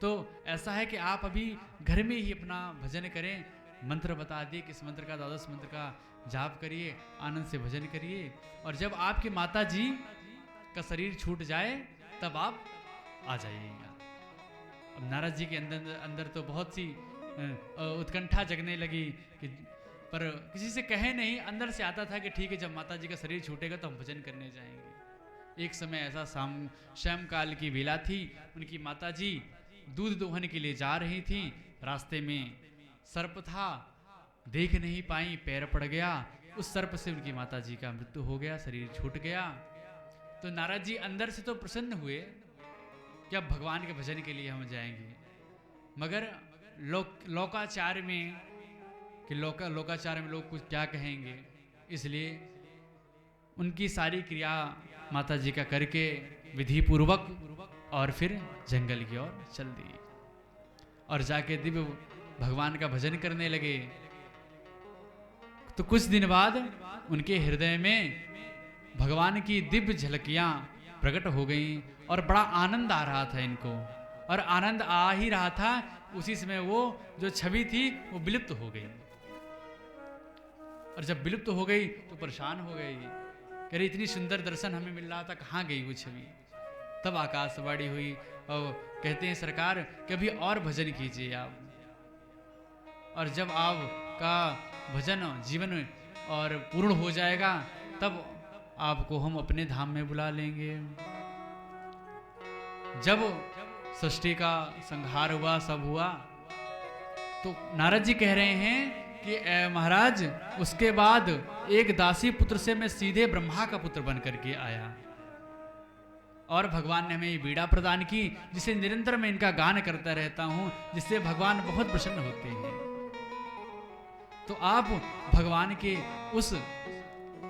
तो ऐसा है कि आप अभी घर में ही अपना भजन करें, मंत्र बता दिए, किस मंत्र का, द्वादश मंत्र का जाप करिए, आनंद से भजन करिए, और जब आपकी माता जी का शरीर छूट जाए तब आप आ जाइएगा। अब नारद जी के अंदर अंदर तो बहुत सी उत्कंठा जगने लगी कि पर किसी से कहे नहीं, अंदर से आता था कि ठीक है जब माता जी का शरीर छूटेगा तो हम भजन करने जाएंगे। एक समय ऐसा शाम काल की बेला थी, उनकी माता जी दूध दोहन के लिए जा रही थी। रास्ते में सर्प था, देख नहीं पाई, पैर पड़ गया, उस सर्प से उनकी माता जी का मृत्यु हो गया, शरीर छूट गया। तो नारद जी अंदर से तो प्रसन्न हुए कि अब भगवान के भजन के लिए हम जाएंगे, मगर लोकाचार में कि लोकाचार में लोग कुछ क्या कहेंगे, इसलिए उनकी सारी क्रिया माता जी का करके विधि पूर्वक और फिर जंगल की ओर चल दी और जाके दिव्य भगवान का भजन करने लगे। तो कुछ दिन बाद उनके हृदय में भगवान की दिव्य झलकियां प्रकट हो गईं और बड़ा आनंद आ रहा था इनको। और आनंद आ ही रहा था, उसी समय वो जो छवि थी वो विलुप्त हो गई। और जब विलुप्त हो गई तो परेशान हो गई, कह रही इतनी सुंदर दर्शन हमें मिल रहा था, कहाँ गई वो छवि। तब आकाशवाणी हुई और कहते हैं सरकार कभी और भजन कीजिए आप, और जब आपका भजन जीवन और पूर्ण हो जाएगा तब आपको हम अपने धाम में बुला लेंगे। जब सृष्टि का संहार हुआ, सब हुआ, तो नारद जी कह रहे हैं कि महाराज उसके बाद एक दासी पुत्र से मैं सीधे ब्रह्मा का पुत्र बन करके आया और भगवान ने हमें ये बीड़ा प्रदान की, जिसे निरंतर मैं इनका गान करता रहता हूं, जिससे भगवान बहुत प्रसन्न होते हैं। तो आप भगवान के उस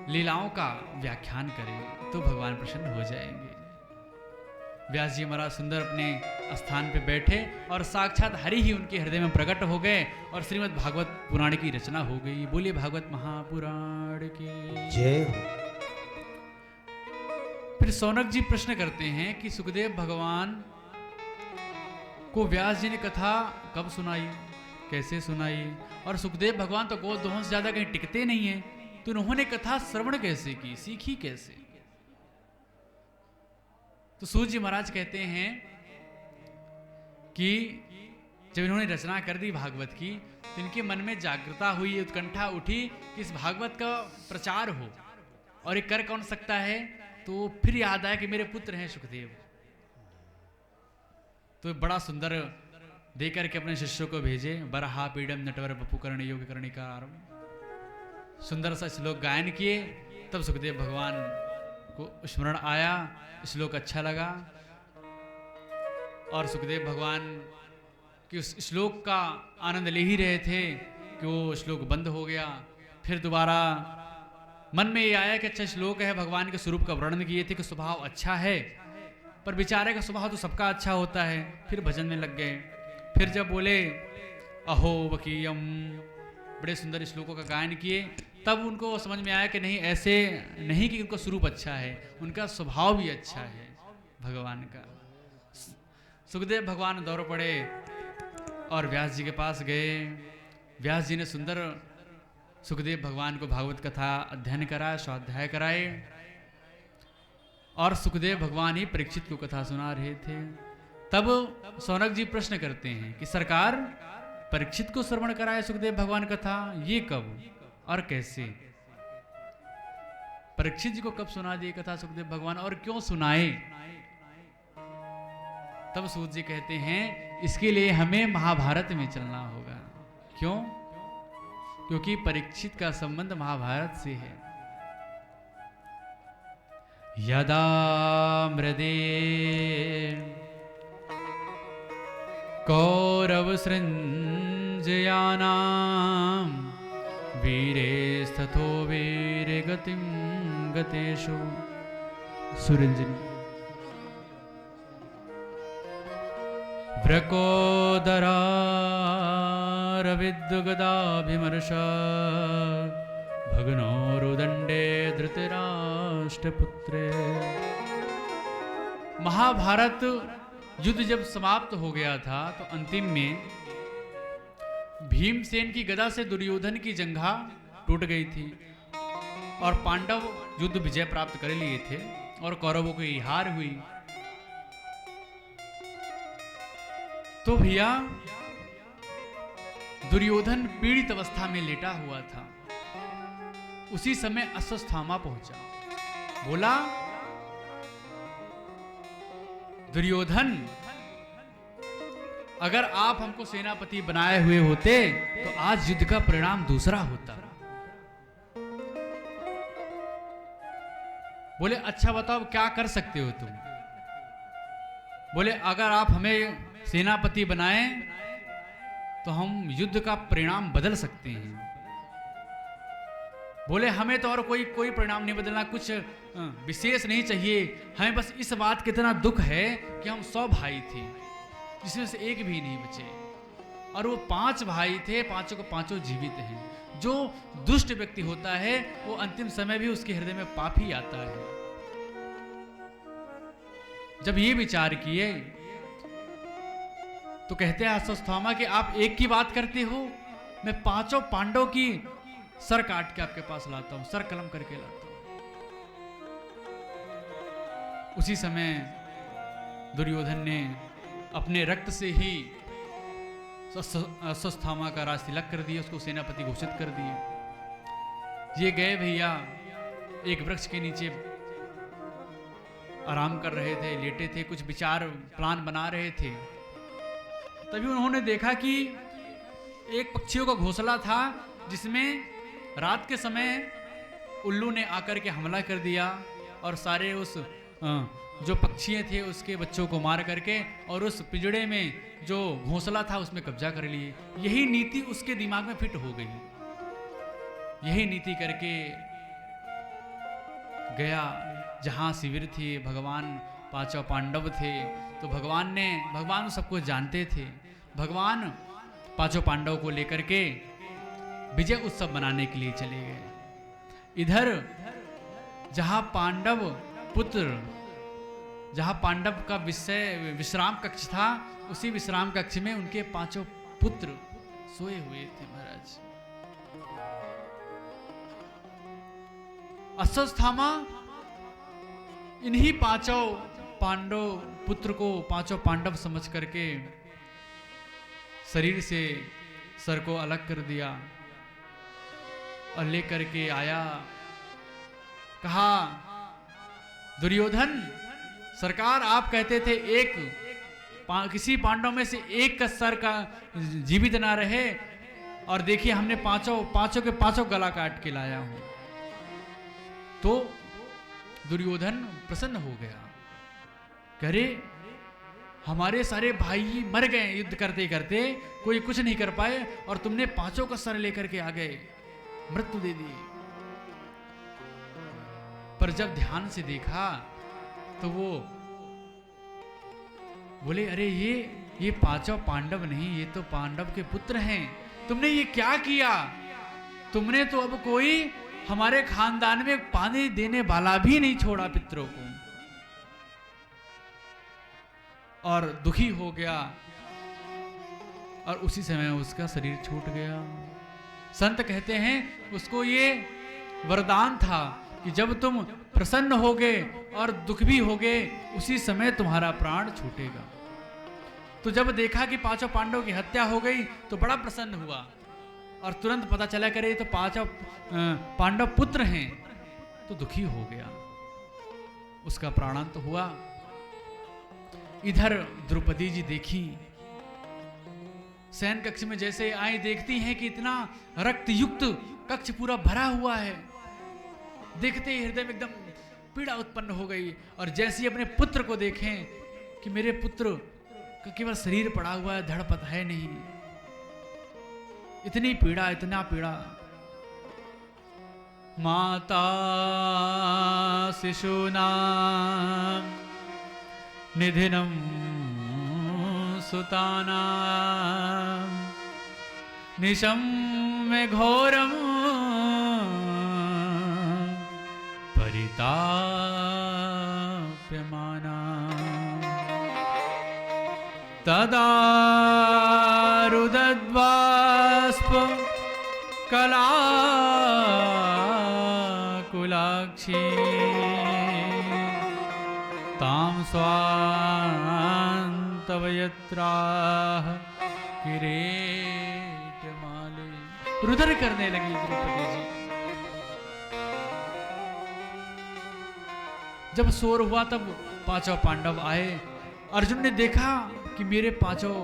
लीलाओं का व्याख्यान करें तो भगवान प्रसन्न हो जाएंगे। व्यास जी महाराज सुंदर अपने स्थान पे बैठे और साक्षात हरि ही उनके हृदय में प्रकट हो गए और श्रीमद् भागवत पुराण की रचना हो गई। बोलिए भागवत महापुराण की जय। फिर सौनक जी प्रश्न करते हैं कि सुखदेव भगवान को व्यास जी ने कथा कब सुनाई, कैसे सुनाई, और सुखदेव भगवान तो गौ दोहों से ज्यादा कहीं टिकते नहीं है, तो उन्होंने कथा श्रवण कैसे की, सीखी कैसे। तो सूत जी महाराज कहते हैं कि जब इन्होंने रचना कर दी भागवत की तो इनके मन में जागृता हुई, उत्कंठा उठी कि इस भागवत का प्रचार हो और ये कर कौन सकता है। तो फिर याद आया कि मेरे पुत्र हैं सुखदेव, तो बड़ा सुंदर देकर के अपने शिष्यों को भेजे। बरहा पीडम नटवर बपु कर्ण योग कर्णिकार, सुंदर सा श्लोक गायन किए। तब सुखदेव भगवान को स्मरण आया, श्लोक अच्छा लगा और सुखदेव भगवान कि उस श्लोक का आनंद ले ही रहे थे कि वो श्लोक बंद हो गया। फिर दोबारा मन में ये आया कि अच्छा श्लोक है, भगवान के स्वरूप का वर्णन किए थे कि स्वभाव अच्छा है, पर बेचारे का स्वभाव तो सबका अच्छा होता है। फिर भजन में लग गए। फिर जब बोले अहो वकीयम, बड़े सुंदर श्लोकों का गायन किए, तब उनको समझ में आया कि नहीं, ऐसे नहीं कि उनका स्वरूप अच्छा है, उनका स्वभाव भी अच्छा है भगवान का। सुखदेव भगवान दौड़ पड़े और व्यास जी के पास गए। व्यास जी ने सुंदर सुखदेव भगवान को भागवत कथा अध्ययन कराया, स्वाध्याय कराए, और सुखदेव भगवान ही परीक्षित को कथा सुना रहे थे। तब सौनक जी प्रश्न करते हैं कि सरकार परीक्षित को श्रवण कराए सुखदेव भगवान कथा, ये कब और कैसे। परीक्षित जी को कब सुना दी कथा सुखदेव भगवान और क्यों सुनाए। तब सूत जी कहते हैं इसके लिए हमें महाभारत में चलना होगा। क्यों? क्योंकि परीक्षित का संबंध महाभारत से है। यदा मृदे कौरव सृञ्जयानां वीरेस्तथो वीर गतिं गतेषु। सुरंजनी व्रकोदरारविद्गदाभिमर्श भग्नोरुदण्डे धृतराष्ट्रपुत्रे। महाभारत युद्ध जब समाप्त हो गया था तो अंतिम में भीमसेन की गदा से दुर्योधन की जंघा टूट गई थी और पांडव युद्ध विजय प्राप्त कर लिए थे और कौरवों की हार हुई। तो भैया दुर्योधन पीड़ित अवस्था में लेटा हुआ था। उसी समय अश्वत्थामा पहुंचा। बोला, दुर्योधन, अगर आप हमको सेनापति बनाए हुए होते तो आज युद्ध का परिणाम दूसरा होता। बोले, अच्छा बताओ क्या कर सकते हो तुम? बोले, अगर आप हमें सेनापति बनाएं तो हम युद्ध का परिणाम बदल सकते हैं। बोले, हमें तो और कोई परिणाम नहीं बदलना, कुछ विशेष नहीं चाहिए, हमें बस इस बात का इतना दुख है कि हम 100 भाई थे जिसमें से एक भी नहीं बचे, और वो 5 भाई थे, पांचों को पांचों जीवित हैं। जो दुष्ट व्यक्ति होता है वो अंतिम समय भी उसके हृदय में पाप ही आता है। जब ये विचार किए तो कहते हैं अश्वत्थामा कि आप एक की बात करते हो, मैं 5 पांडव की सर काट के आपके पास लाता हूं, सर कलम करके लाता हूं। उसी समय दुर्योधन ने अपने रक्त से ही अश्वत्थामा का राज तिलक कर दिया, उसको सेनापति घोषित कर दिया। ये गए भैया एक वृक्ष के नीचे आराम कर रहे थे, लेटे थे, कुछ विचार प्लान बना रहे थे। तभी उन्होंने देखा कि एक पक्षियों का घोंसला था जिसमें रात के समय उल्लू ने आकर के हमला कर दिया और सारे उस जो पक्षी थे उसके बच्चों को मार करके और उस पिंजड़े में जो घोंसला था उसमें कब्जा कर लिए। यही नीति उसके दिमाग में फिट हो गई। यही नीति करके गया जहां शिविर थे, भगवान 5 पांडव थे। तो भगवान सबको जानते थे। भगवान 5 पांडव को लेकर के विजय उत्सव मनाने के लिए चले गए। इधर जहां पांडव का विश्राम कक्ष था, उसी विश्राम कक्ष में उनके 5 पुत्र सोए हुए थे महाराज। अश्वत्थामा इन्हीं 5 पांडव पुत्र को 5 पांडव समझ करके शरीर से सर को अलग कर दिया और लेकर के आया। कहा, दुर्योधन सरकार, आप कहते थे किसी पांडव में से एक का सर का जीवित ना रहे, और देखिए हमने पांचों के पांचों गला काट के लाया हूं। तो दुर्योधन प्रसन्न हो गया। करे, हमारे सारे भाई मर गए युद्ध करते करते, कोई कुछ नहीं कर पाए, और तुमने 5 का सर लेकर के आ गए, मृत्यु दे दी। पर जब ध्यान से देखा तो वो बोले, अरे ये 5 पांडव नहीं, ये तो पांडव के पुत्र हैं। तुमने ये क्या किया? तुमने तो अब कोई हमारे खानदान में पानी देने वाला भी नहीं छोड़ा पितरों को। और दुखी हो गया और उसी समय उसका शरीर छूट गया। संत कहते हैं उसको ये वरदान था कि जब तुम प्रसन्न होगे और दुख भी होगे, उसी समय तुम्हारा प्राण छूटेगा। तो जब देखा कि 5 पांडवों की हत्या हो गई तो बड़ा प्रसन्न हुआ, और तुरंत पता चला करे तो 5 पांडव पुत्र हैं, तो दुखी हो गया, उसका प्राणांत हुआ। इधर द्रौपदी जी देखी, शयन कक्ष में जैसे आई, देखती हैं कि इतना रक्त युक्त कक्ष पूरा भरा हुआ है। देखते ही हृदय में एकदम पीड़ा उत्पन्न हो गई, और जैसे ही अपने पुत्र को देखें कि मेरे पुत्र का केवल शरीर पड़ा हुआ है, धड़पत है नहीं, इतनी पीड़ा, इतना पीड़ा। माता शिशूनां निधिनं सुतानां निशम्य घोरं परिताप्यमाना तदा रुदद्बाष्प कलाकुलाक्षी तां स्वान्तवदनां तव यत्राह किरीट माले। रुदन करने लगी द्रौपदी जी। जब शोर हुआ तब पांचों पांडव आए। अर्जुन ने देखा कि मेरे पांचों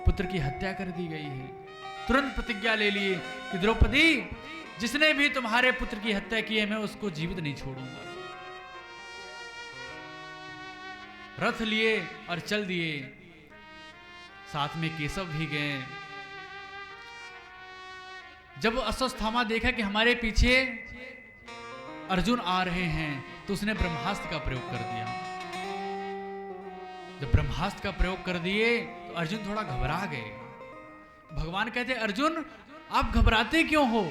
पुत्र की हत्या कर दी गई है। तुरंत प्रतिज्ञा ले लिए कि द्रौपदी, जिसने भी तुम्हारे पुत्र की हत्या की है मैं उसको जीवित नहीं छोड़ूंगा। रथ लिए और चल दिए। साथ में केशव भी गए। जब अश्वत्थामा देखा कि हमारे पीछे अर्जुन आ रहे हैं तो उसने ब्रह्मास्त्र का प्रयोग कर दिया। जब ब्रह्मास्त्र का प्रयोग कर दिए तो अर्जुन थोड़ा घबरा गए। भगवान कहते, अर्जुन आप घबराते क्यों हो?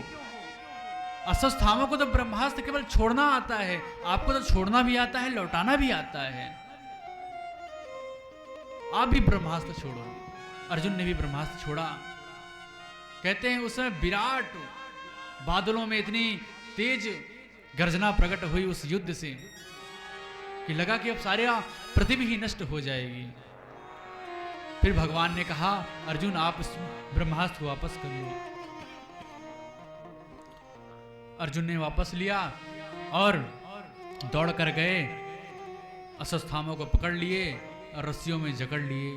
अश्वत्थामा को तो ब्रह्मास्त्र केवल छोड़ना आता है, आपको तो छोड़ना भी आता है, लौटाना भी आता है। आप भी ब्रह्मास्त्र छोड़ो। अर्जुन ने भी ब्रह्मास्त्र छोड़ा। कहते हैं उस समय विराट बादलों में इतनी तेज गर्जना प्रकट हुई उस युद्ध से कि लगा कि अब सारा पृथ्वी ही नष्ट हो जाएगी। फिर भगवान ने कहा, अर्जुन आप इस ब्रह्मास्त्र को वापस कर लो। अर्जुन ने वापस लिया और दौड़ कर गए, अश्वत्थामा को पकड़ लिए और रस्सियों में जकड़ लिए।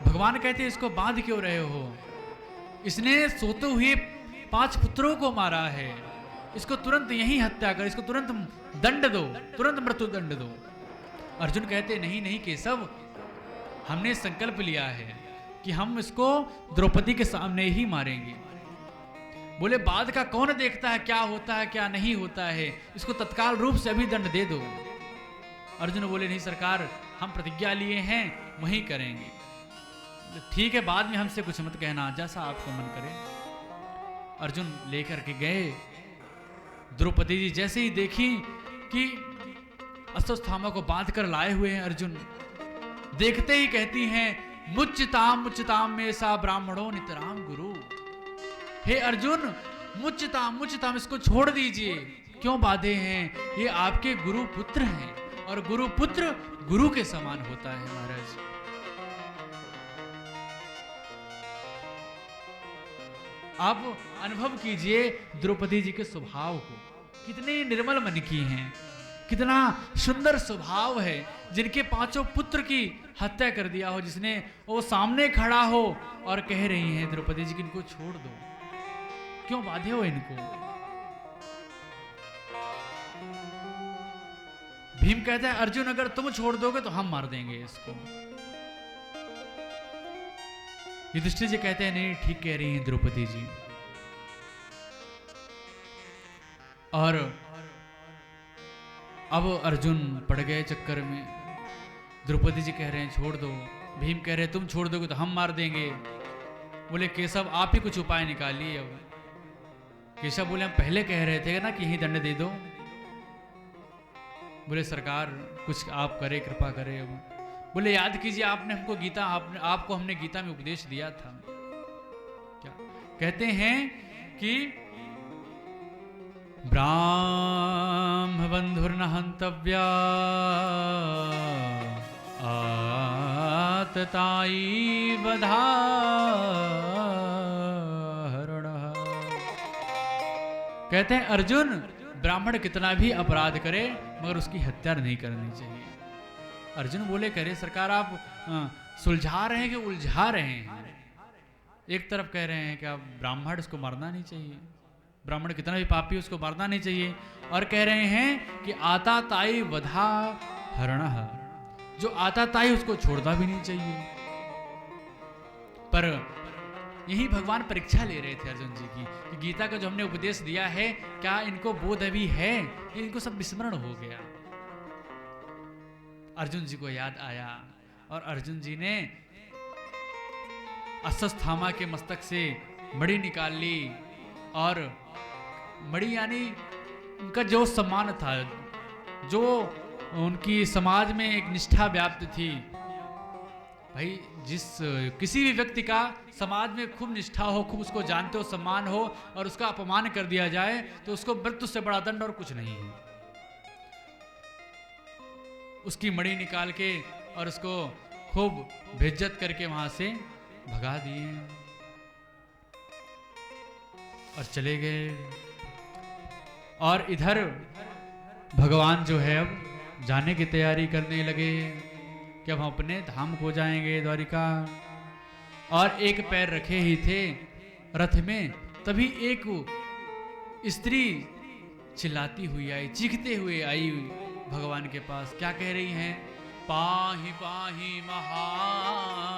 भगवान कहते, इसको बांध क्यों रहे हो? इसने सोते हुए 5 पुत्रों को मारा है। इसको तुरंत यहीं हत्या कर, इसको तुरंत दंड दो, तुरंत मृत्यु दंड दो। अर्जुन कहते, नहीं नहीं केशव, हमने संकल्प लिया है कि हम इसको द्रौपदी के सामने ही मारेंगे। बोले, बाद का कौन देखता है क्या होता है क्या नहीं होता है, इसको तत्काल रूप से अभी दंड दे दो। अर्जुन बोले, नहीं सरकार, हम प्रतिज्ञा लिए हैं वही करेंगे। ठीक है, बाद में हमसे कुछ मत कहना, जैसा आपको मन करे। अर्जुन लेकर के गए। द्रौपदी जी जैसे ही देखी कि अश्वत्थामा को बांध कर लाए हुए हैं अर्जुन, देखते ही कहती हैं, मुच्यताम में सा ब्राह्मणों नितराम गुरु। हे अर्जुन, मुच्यताम, इसको छोड़ दीजिए। क्यों बांधे हैं? ये आपके गुरु पुत्र हैं और गुरु पुत्र गुरु के समान होता है। महाराज, आप अनुभव कीजिए द्रौपदी जी के स्वभाव को, कितने निर्मल मन की हैं, कितना सुंदर स्वभाव है। जिनके 5 पुत्र की हत्या कर दिया हो, जिसने वो सामने खड़ा हो और कह रही हैं द्रौपदी जी कि इनको छोड़ दो, क्यों बांधे हो इनको? भीम कहता है, अर्जुन अगर तुम छोड़ दोगे तो हम मार देंगे इसको। युधिष्ठिर जी कहते हैं, नहीं ठीक कह रही हैं द्रौपदी जी। और अब अर्जुन पड़ गए चक्कर में। द्रौपदी जी कह रहे हैं छोड़ दो, भीम कह रहे हैं तुम छोड़ दोगे तो हम मार देंगे। बोले, केशव आप ही कुछ उपाय निकालिए। अब केशव बोले, हम पहले कह रहे थे ना कि यही दंड दे दो। बोले, सरकार कुछ आप करे, कृपा करे। बोले, याद कीजिए आपने हमको गीता, आपको हमने गीता में उपदेश दिया था। क्या कहते हैं कि ब्राह्म बंधुर्न हंतव्या आतताई वधारणः। कहते हैं अर्जुन, ब्राह्मण कितना भी अपराध करे मगर उसकी हत्या नहीं करनी चाहिए। अर्जुन बोले, करे सरकार आप सुलझा रहे हैं कि उलझा रहे हैं? एक तरफ कह रहे हैं कि आप ब्राह्मण, इसको मारना नहीं चाहिए, ब्राह्मण कितना भी पापी उसको मारना नहीं चाहिए, और कह रहे हैं कि आता ताई वधा हरणः, जो आता ताई उसको छोड़ना भी नहीं चाहिए। पर यही भगवान परीक्षा ले रहे थे अर्जुन जी की कि गीता का जो हमने उपदेश दिया है क्या इनको बोध अभी है, इनको सब विस्मरण हो गया। अर्जुन जी को याद आया और अर्जुन जी ने अश्वत्थामा के मस्तक से मणि निकाल ली, और मणि यानी उनका जो सम्मान था, जो उनकी समाज में एक निष्ठा व्याप्त थी। भाई किसी भी व्यक्ति का समाज में खूब निष्ठा हो, खूब उसको जानते हो, सम्मान हो, और उसका अपमान कर दिया जाए तो उसको मृत्यु से बड़ा दंड और कुछ नहीं है। उसकी मणि निकाल के और उसको खूब बेइज्जत करके वहां से भगा दिए और चले गए। और इधर भगवान जो है अब जाने की तैयारी करने लगे कि अब हम अपने धाम को जाएंगे द्वारिका। और एक पैर रखे ही थे रथ में, तभी एक स्त्री चिल्लाती हुई आई, चीखते हुए आई भगवान के पास। क्या कह रही हैं? पाहि पाहि महायोगी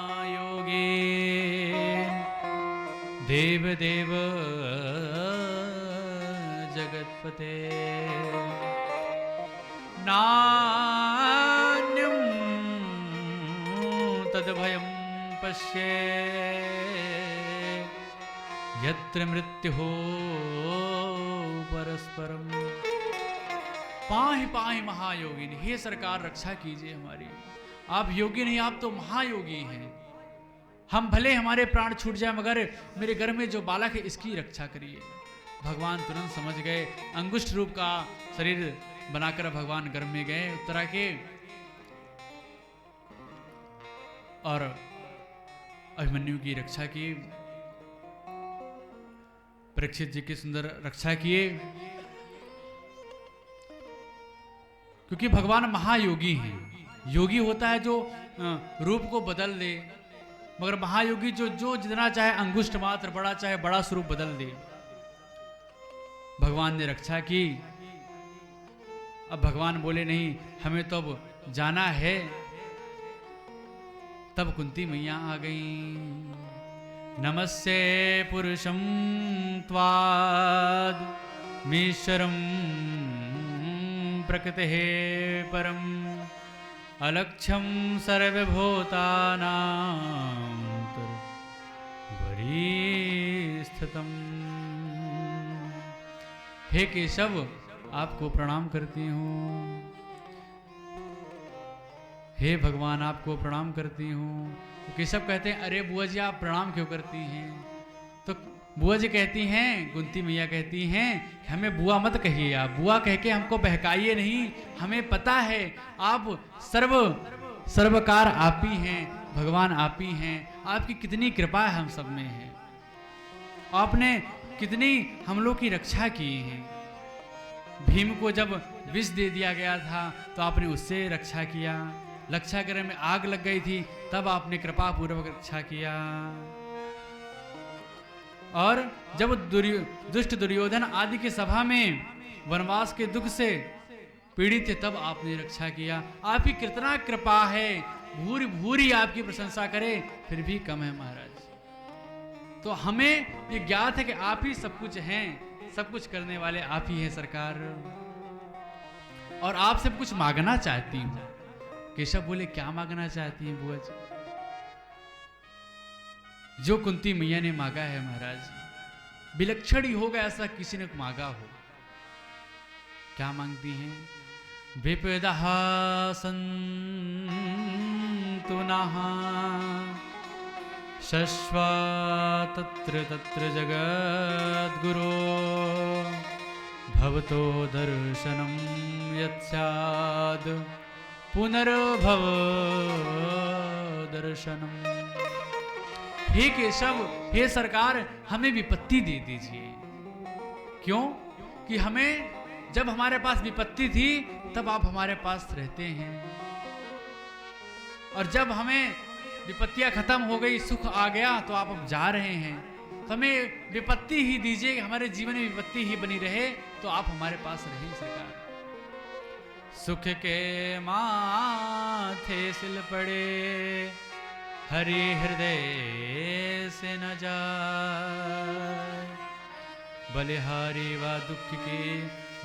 देव देव जगतपते नान्यं तद्भयं पश्ये यत्र मृत्युः परस्परम। पाहि पाहि महायोगिनी, हे सरकार रक्षा कीजिए हमारी। आप योगी नहीं, आप तो महायोगी हैं। हम भले हमारे प्राण छूट जाए मगर मेरे घर में जो बालक है इसकी रक्षा करिए। भगवान तुरंत समझ गए। अंगुष्ठ रूप का शरीर बनाकर भगवान गर्भ में गए उत्तरा के और अभिमन्यु की रक्षा की, परीक्षित जी की सुंदर रक्षा किए। क्योंकि भगवान महायोगी हैं। योगी होता है जो रूप को बदल दे, मगर महायोगी जो जितना चाहे अंगुष्ठ मात्र बड़ा चाहे बड़ा स्वरूप बदल दे। भगवान ने रक्षा की। अब भगवान बोले नहीं, हमें तो अब जाना है। तब कुंती मैया आ गई। नमस्ते पुरुषं त्वाद मीश्वरं प्रकृतेः परम अलक्ष्यं सर्वभूतानां वरीस्थितम्। हे केशव, आपको प्रणाम करती हूँ। हे भगवान, आपको प्रणाम करती हूँ। केशव कहते हैं, अरे बुआ जी आप प्रणाम क्यों करती हैं? तो बुआ जी कहती हैं, कुंती मैया कहती हैं, हमें बुआ मत कहिए, आप बुआ कह के हमको बहकाइए नहीं। हमें पता है आप सर्वकार आप ही हैं, भगवान आप ही हैं। आपकी कितनी कृपा है हम सब में है। आपने कितनी हम लोग की रक्षा की है। भीम को जब विष दे दिया गया था तो आपने उससे रक्षा किया। रक्षा गृह में आग लग गई थी तब आपने कृपा पूर्वक रक्षा किया। और जब दुष्ट दुर्योधन आदि की सभा में वनवास के दुख से पीड़ित थे तब आपने रक्षा किया। आपकी कितना कृपा है, भूरी भूरी आपकी प्रशंसा करे फिर भी कम है महाराज। तो हमें ये ज्ञात है कि आप ही सब कुछ हैं, सब कुछ करने वाले आप ही हैं सरकार। और आपसे कुछ मांगना चाहती हूँ। केशव बोले, क्या मांगना चाहती हैं बुआ जी? जो कुंती मैया ने मांगा है महाराज, विलक्षण ही होगा ऐसा किसी ने मांगा हो। क्या मांगती हैं? विपदः सन्तु नः शश्वा तत्र तत्र जगद्गुरो भवतो दर्शनं यत्स्याद् पुनर्भव दर्शनम। हे केशव, हे सरकार, हमें विपत्ति दे दीजिए। क्यों? कि हमें जब हमारे पास विपत्ति थी तब आप हमारे पास रहते हैं, और जब हमें विपत्तियां खत्म हो गई, सुख आ गया तो आप अब जा रहे हैं। तो हमें विपत्ति ही दीजिए, हमारे जीवन में विपत्ति ही बनी रहे तो आप हमारे पास रहें सरकार। सुख के माथे सिल पड़े हरि हृदय से न जाए, बलिहारी व दुख की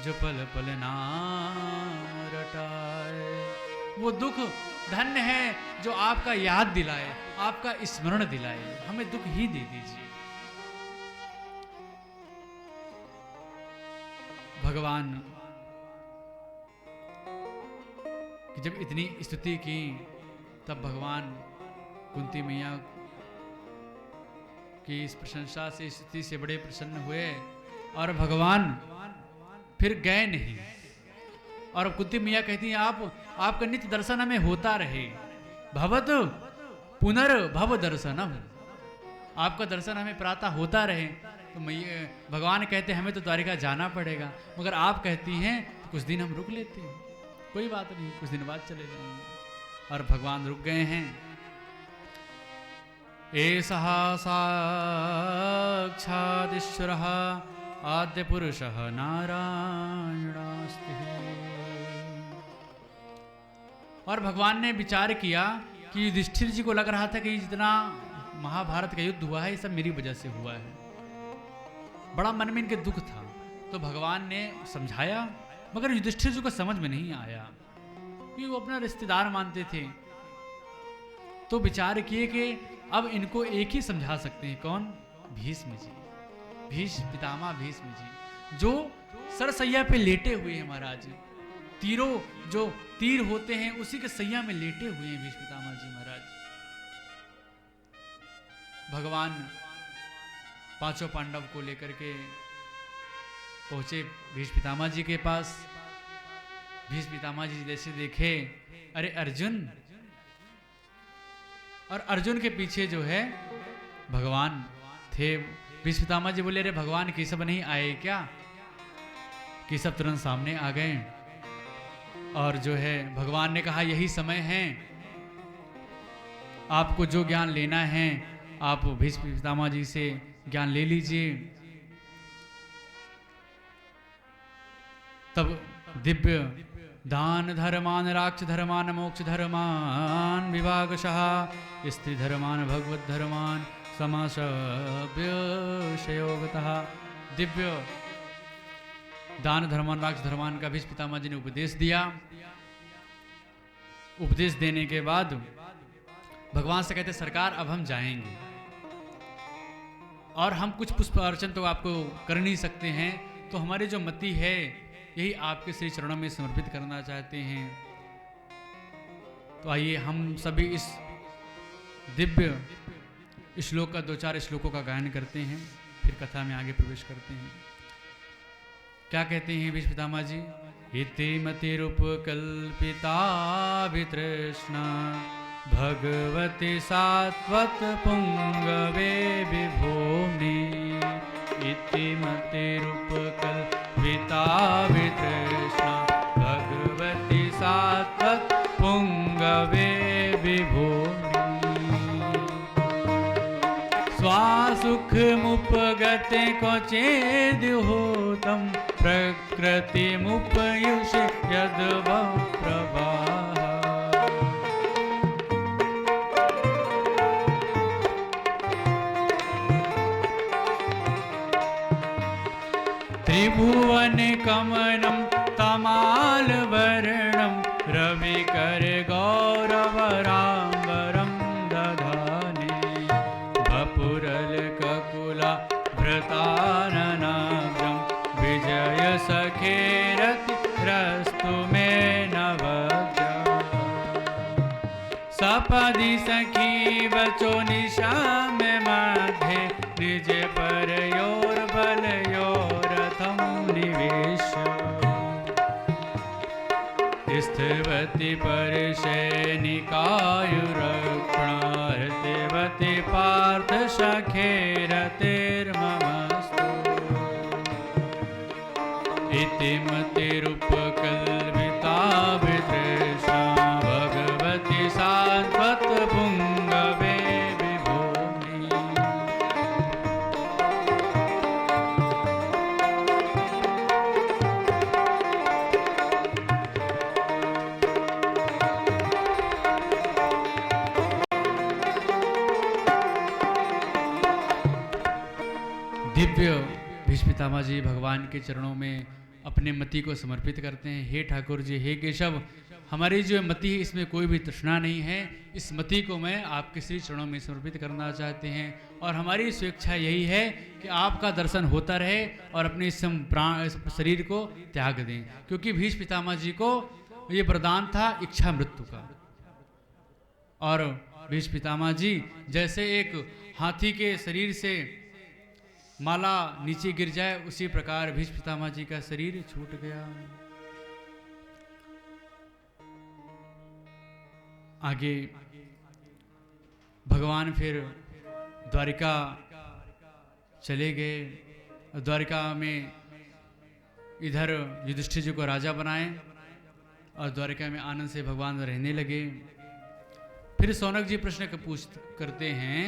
जो पल पल ना रटाए। वो दुख धन्य है जो आपका याद दिलाए, आपका स्मरण दिलाए। हमें दुख ही दे दीजिए। भगवान कि जब इतनी स्तुति की तब भगवान कुंती मैया की इस प्रशंसा से, स्तुति से बड़े प्रसन्न हुए। और भगवान फिर गए नहीं, और कुंती मैया कहती हैं आपका नित्य दर्शन हमें होता रहे, भवत पुनर्भव दर्शनम, आपका दर्शन हमें प्रातः होता रहे। तो मैया भगवान कहते हैं हमें तो द्वारिका जाना पड़ेगा, मगर आप कहती हैं तो कुछ दिन हम रुक लेते हैं, कोई बात नहीं, कुछ दिन बाद चले जाएंगे। और भगवान रुक गए हैं। एषः साक्षादीश्वरः आद्य पुरुषः नारायणास्ति। और भगवान ने विचार किया कि युधिष्ठिर जी को लग रहा था कि जितना महाभारत का युद्ध हुआ है ये सब मेरी वजह से हुआ है, बड़ा मन में इनके दुख था। तो भगवान ने समझाया, मगर युधिष्ठिर जी को समझ में नहीं आया कि वो अपना रिश्तेदार मानते थे। तो विचार किए कि अब इनको एक ही समझा सकते हैं, कौन? भीष्म जी, भीष्म पितामह भीष्म जी, जो सरसैया पे लेटे हुए हैं महाराज, तीरों जो तीर होते हैं उसी के सैया में लेटे हुए हैं भीष्म पितामह जी महाराज। भगवान पांचों पांडव को लेकर के पहुंचे भीष्म पितामह जी के पास। भीष्म पितामह जी जैसे देखे, अरे अर्जुन, और अर्जुन के पीछे जो है भगवान थे। भीष्म पितामह जी बोले, अरे भगवान केशव नहीं आए क्या? केशव तुरंत सामने आ गए और जो है भगवान ने कहा यही समय है, आपको जो ज्ञान लेना है आप भीष्म पितामह जी से ज्ञान ले लीजिए। तब दिव्य दान धर्मान राक्ष धर्मान मोक्ष धर्मान विभागशः स्त्री धर्मान भगवत धर्मान समासव्यशयोगतः। दिव्य दान धर्मान राक्ष धर्मान का भीष्म पितामह जी ने उपदेश दिया। उपदेश देने के बाद भगवान से कहते, सरकार अब हम जाएंगे और हम कुछ पुष्प अर्चन तो आपको कर नहीं सकते हैं, तो हमारी जो मति है यही आपके श्री चरणों में समर्पित करना चाहते हैं। तो आइए हम सभी इस दिव्य श्लोक का 2-4 श्लोकों का गायन करते हैं, फिर कथा में आगे प्रवेश करते हैं। क्या कहते हैं भीष्म पितामह जी? इति मतिरुपकल्पिता वितृष्णा भगवती सात्वत पुंगवे विभूमि। इति मतिरुपकल्पिता वितृष्णा भगवती सात्वत पुंगवे विभूमि। स्वासुखमुपगते क्वचेद्युहोतं प्रकृतिमुपयुषे यद्वप्रभाः। त्रिभुवनकमनं तमालवर्णं रविकर गौरवराम्बरं दधाने। वपुरलककुला भृताननाब्जं विजय सखेरति रस्तु मे नवजा। सपदि सखी वचो निशाम मध्ये निज परयोर्बलयोरथं निवेश। स्थिवति परशैनिकायुरक्षणार्तिवति पार्थ सखेरतिर्ममस्तु। इति मतिरुपकल्पिता वितृष्णा भगवती सात्वत पुंगवे विभूमि। दिव्य भीष्म पितामह जी भगवान के चरणों में अपने मति को समर्पित करते हैं। हे ठाकुर जी, हे केशव, हमारी जो मति है इसमें कोई भी तृष्णा नहीं है, इस मति को मैं आपके श्री चरणों में समर्पित करना चाहते हैं और हमारी स्वेच्छा यही है कि आपका दर्शन होता रहे और अपने इस प्राण शरीर को त्याग दें, क्योंकि भीष्म पितामह जी को ये वरदान था इच्छा मृत्यु का। और भीष्म पितामह जी जैसे एक हाथी के शरीर से माला नीचे गिर जाए, उसी प्रकार भीष्म पितामह जी का शरीर छूट गया। आगे भगवान फिर द्वारिका चले गए। द्वारिका में इधर युधिष्ठिर जी को राजा बनाए और द्वारिका में आनंद से भगवान रहने लगे। फिर शौनक जी प्रश्न करते हैं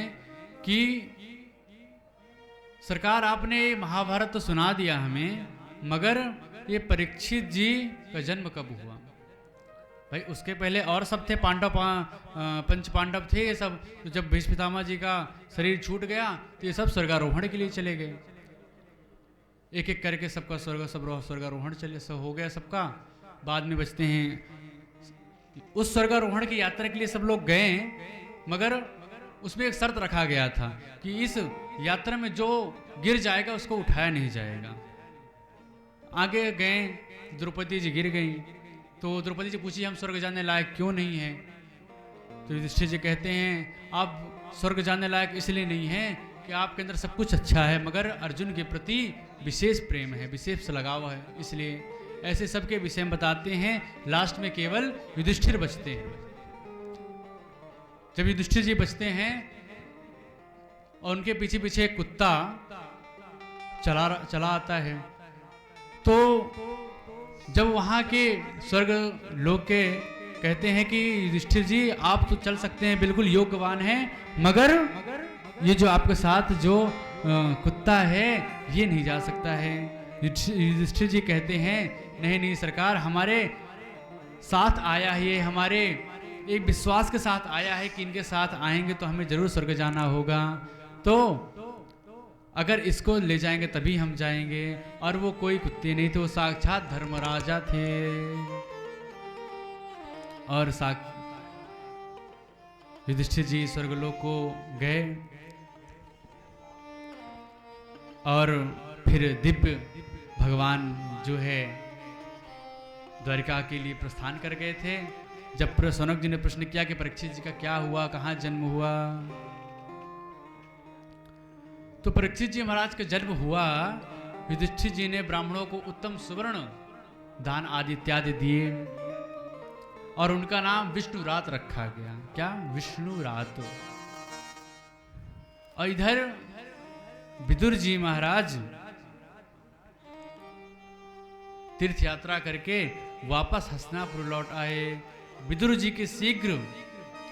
कि सरकार आपने महाभारत तो सुना दिया हमें, मगर ये परीक्षित जी का जन्म कब हुआ? भाई उसके पहले और सब थे, पांडव पंच पांडव थे ये सब। तो जब भीष्म पितामह जी का शरीर छूट गया तो ये सब स्वर्गारोहण के लिए चले गए। एक एक करके सबका स्वर्गारोहण चले सब हो गया सबका। बाद में बचते हैं। उस स्वर्गारोहण की यात्रा के लिए सब लोग गए, मगर उसमें एक शर्त रखा गया था कि इस यात्रा में जो गिर जाएगा उसको उठाया नहीं जाएगा। आगे गए, द्रौपदी जी गिर गई तो द्रौपदी जी पूछी हम स्वर्ग जाने लायक क्यों नहीं हैं? तो युधिष्ठिर जी कहते हैं आप स्वर्ग जाने लायक इसलिए नहीं हैं कि आपके अंदर सब कुछ अच्छा है, मगर अर्जुन के प्रति विशेष प्रेम है, विशेष लगाव है, इसलिए। ऐसे सबके विषय में बताते हैं। लास्ट में केवल युधिष्ठिर बचते हैं। जब युधिष्ठिर जी बचते हैं और उनके पीछे पीछे एक कुत्ता चला आता है, तो जब वहां के स्वर्ग लोग के कहते हैं कि युधिष्ठिर जी आप तो चल सकते हैं, बिल्कुल योग्यवान हैं, मगर ये जो आपके साथ जो कुत्ता है ये नहीं जा सकता है। युधिष्ठिर जी कहते हैं नहीं नहीं सरकार, हमारे साथ आया है, ये हमारे एक विश्वास के साथ आया है कि इनके साथ आएंगे तो हमें जरूर स्वर्ग जाना होगा, तो अगर इसको ले जाएंगे तभी हम जाएंगे। और वो कोई कुत्ते नहीं थे, वो साक्षात धर्मराजा थे। और युधिष्ठिर जी स्वर्गलोक को गए और फिर दिव्य भगवान जो है द्वारिका के लिए प्रस्थान कर गए थे। जब शौनक जी ने प्रश्न किया कि परीक्षित जी का क्या हुआ, कहाँ जन्म हुआ, तो परीक्षित जी महाराज का जन्म हुआ। युधिष्ठिर जी ने ब्राह्मणों को उत्तम सुवर्ण दान आदि इत्यादि दिए और उनका नाम विष्णुरात रखा गया। क्या? विष्णुरात। और इधर विदुर जी महाराज तीर्थ यात्रा करके वापस हस्तिनापुर लौट आए। विदुर जी के शीघ्र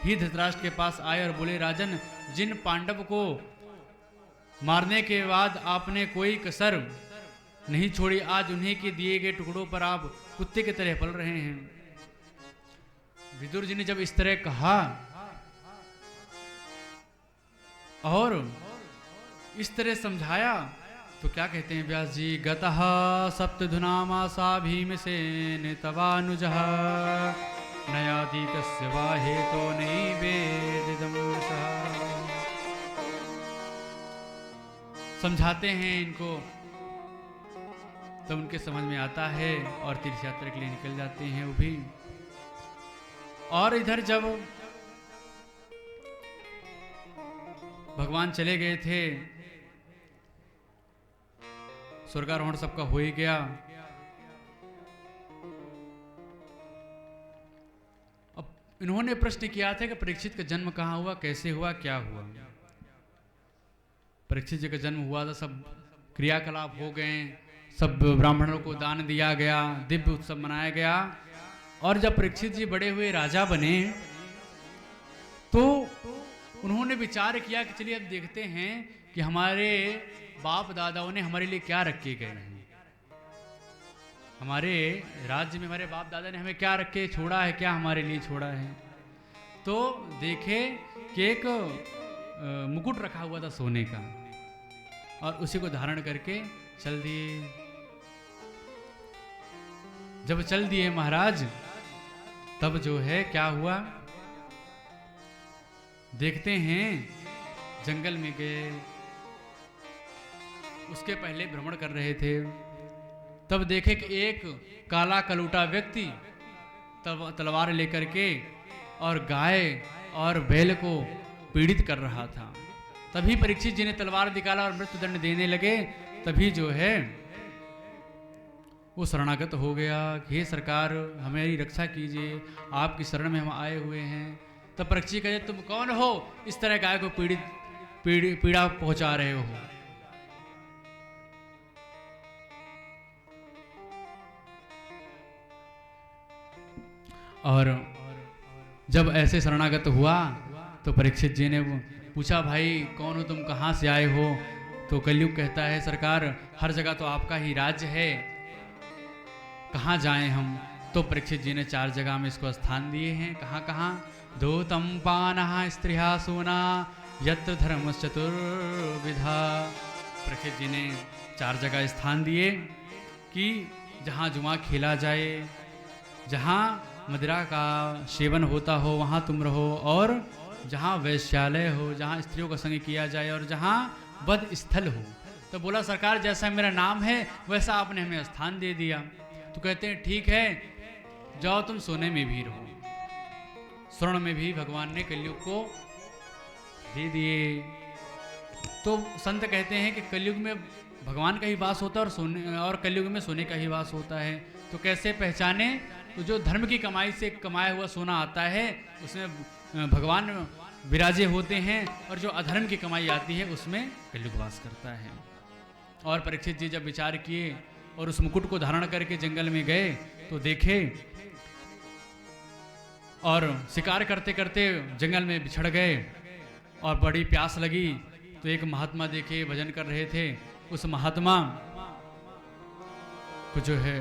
ही धृतराष्ट्र के पास आए और बोले राजन, जिन पांडव को मारने के बाद आपने कोई कसर नहीं छोड़ी, आज उन्हीं के दिए गए टुकड़ों पर आप कुत्ते की तरह पल रहे हैं। विदुर जी ने जब इस तरह कहा और इस तरह समझाया तो क्या कहते हैं व्यास जी, गतः सप्तधुनामासा भीमसेन तवानुजः नयादीतस्य वा हेतो नैवेदिदं सः। समझाते हैं इनको तो उनके समझ में आता है और तीर्थ यात्रा के लिए निकल जाते हैं वो भी। और इधर जब भगवान चले गए थे, स्वर्गारोहण सबका हो ही गया। अब इन्होंने प्रश्न किया था कि परीक्षित का जन्म कहाँ हुआ, कैसे हुआ, क्या हुआ। परीक्षित जी का जन्म हुआ था, सब क्रियाकलाप हो गए, सब ब्राह्मणों को दान दिया गया, दिव्य उत्सव मनाया गया। और जब परीक्षित जी बड़े हुए राजा बने तो उन्होंने विचार किया कि चलिए अब देखते हैं कि हमारे बाप दादाओं ने हमारे लिए क्या रख के गए हैं, हमारे राज्य में हमारे बाप दादा ने हमें क्या रख के छोड़ा है, क्या हमारे लिए छोड़ा है। तो देखे कि एक मुकुट रखा हुआ था सोने का और उसी को धारण करके चल दिए। जब चल दिए महाराज, तब जो है क्या हुआ, देखते हैं जंगल में गए, उसके पहले भ्रमण कर रहे थे, तब देखे कि एक काला कलूटा व्यक्ति तलवार लेकर के और गाय और बैल को पीड़ित कर रहा था। तभी परीक्षित जी ने तलवार निकाला और मृत्युदंड देने लगे। तभी जो है वो शरणागत हो गया कि हे सरकार हमारी रक्षा कीजिए, आपकी शरण में हम आए हुए हैं। तब परीक्षित कहते तुम कौन हो, इस तरह गाय को पीड़ा पहुंचा रहे हो। और जब ऐसे शरणागत हुआ तो परीक्षित जी ने पूछा, भाई कौन हो तुम, कहाँ से आए हो? तो कलयुग कहता है, सरकार हर जगह तो आपका ही राज्य है, कहाँ जाएं हम? तो परीक्षित जी ने 4 जगह में इसको स्थान दिए हैं। कहाँ कहाँ? धूतम पानः स्त्रिया सोना यत्र धर्मश्चतुर्विधा। परीक्षित जी ने 4 जगह स्थान दिए कि जहाँ जुआ खेला जाए, जहाँ मदिरा का सेवन होता हो वहाँ तुम रहो, और जहाँ वैश्यालय हो, जहाँ स्त्रियों का संग किया जाए, और जहाँ वध स्थल हो। तो बोला, सरकार जैसा मेरा नाम है वैसा आपने हमें स्थान दे दिया। तो कहते हैं ठीक है, जाओ तुम सोने में भी रहो। स्वर्ण में भी भगवान ने कलयुग को दे दिए। तो संत कहते हैं कि कलयुग में भगवान का ही वास होता है और कलयुग में सोने का ही वास होता है। तो कैसे पहचाने? तो जो धर्म की कमाई से कमाया हुआ सोना आता है उसमें भगवान विराजे होते हैं, और जो अधर्म की कमाई आती है उसमें कलयुग वास करता है। और परीक्षित जी जब विचार किए और उस मुकुट को धारण करके जंगल में गए तो देखे, और शिकार करते करते जंगल में बिछड़ गए और बड़ी प्यास लगी। तो एक महात्मा देखे भजन कर रहे थे। उस महात्मा को जो है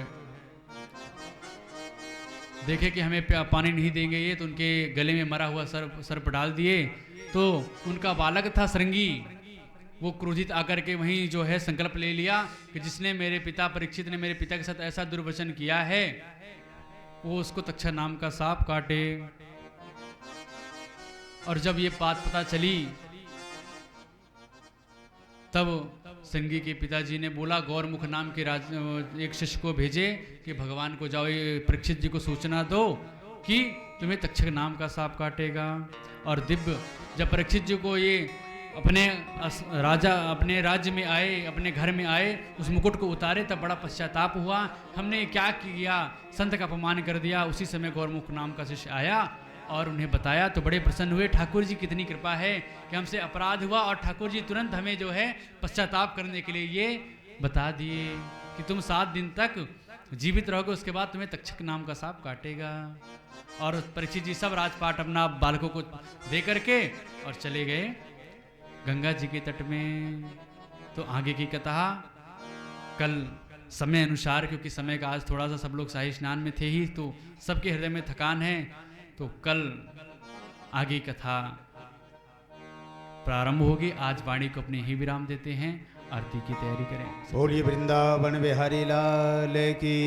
देखे कि हमें पानी नहीं देंगे ये, तो उनके गले में मरा हुआ सर्प डाल दिए। तो उनका बालक था श्रृंगी, वो क्रोधित आकर के वहीं जो है संकल्प ले लिया कि जिसने मेरे पिता परीक्षित ने मेरे पिता के साथ ऐसा दुर्वचन किया है वो उसको तक्षक नाम का सांप काटे। और जब ये बात पता चली तब श्रृंगी के पिताजी ने बोला, गौरमुख नाम के एक शिष्य को भेजे कि भगवान को जाओ ये परीक्षित जी को सूचना दो कि तुम्हें तक्षक नाम का सांप काटेगा। और दिव्य जब परीक्षित जी को ये अपने राज्य में आए, अपने घर में आए, उस मुकुट को उतारे, तब बड़ा पश्चाताप हुआ, हमने क्या किया, संत का अपमान कर दिया। उसी समय गौरमुख नाम का शिष्य आया और उन्हें बताया तो बड़े प्रसन्न हुए। ठाकुर जी कितनी कृपा है कि हमसे अपराध हुआ और ठाकुर जी तुरंत हमें जो है पश्चाताप करने के लिए ये बता दिए कि तुम 7 दिन तक जीवित रहोगे, उसके बाद तुम्हें तक्षक नाम का सांप काटेगा। और परीक्षित जी सब राजपाट अपना बालकों को दे करके और चले गए गंगा जी के तट में। तो आगे की कथा कल समय अनुसार, क्योंकि समय का आज थोड़ा सा सब लोग शाही स्नान में थे ही, तो सबके हृदय में थकान है, तो कल आगे कथा प्रारंभ होगी। आज वाणी को अपने ही विराम देते हैं, आरती की तैयारी करें। बोलिए वृंदावन बिहारी लाल की।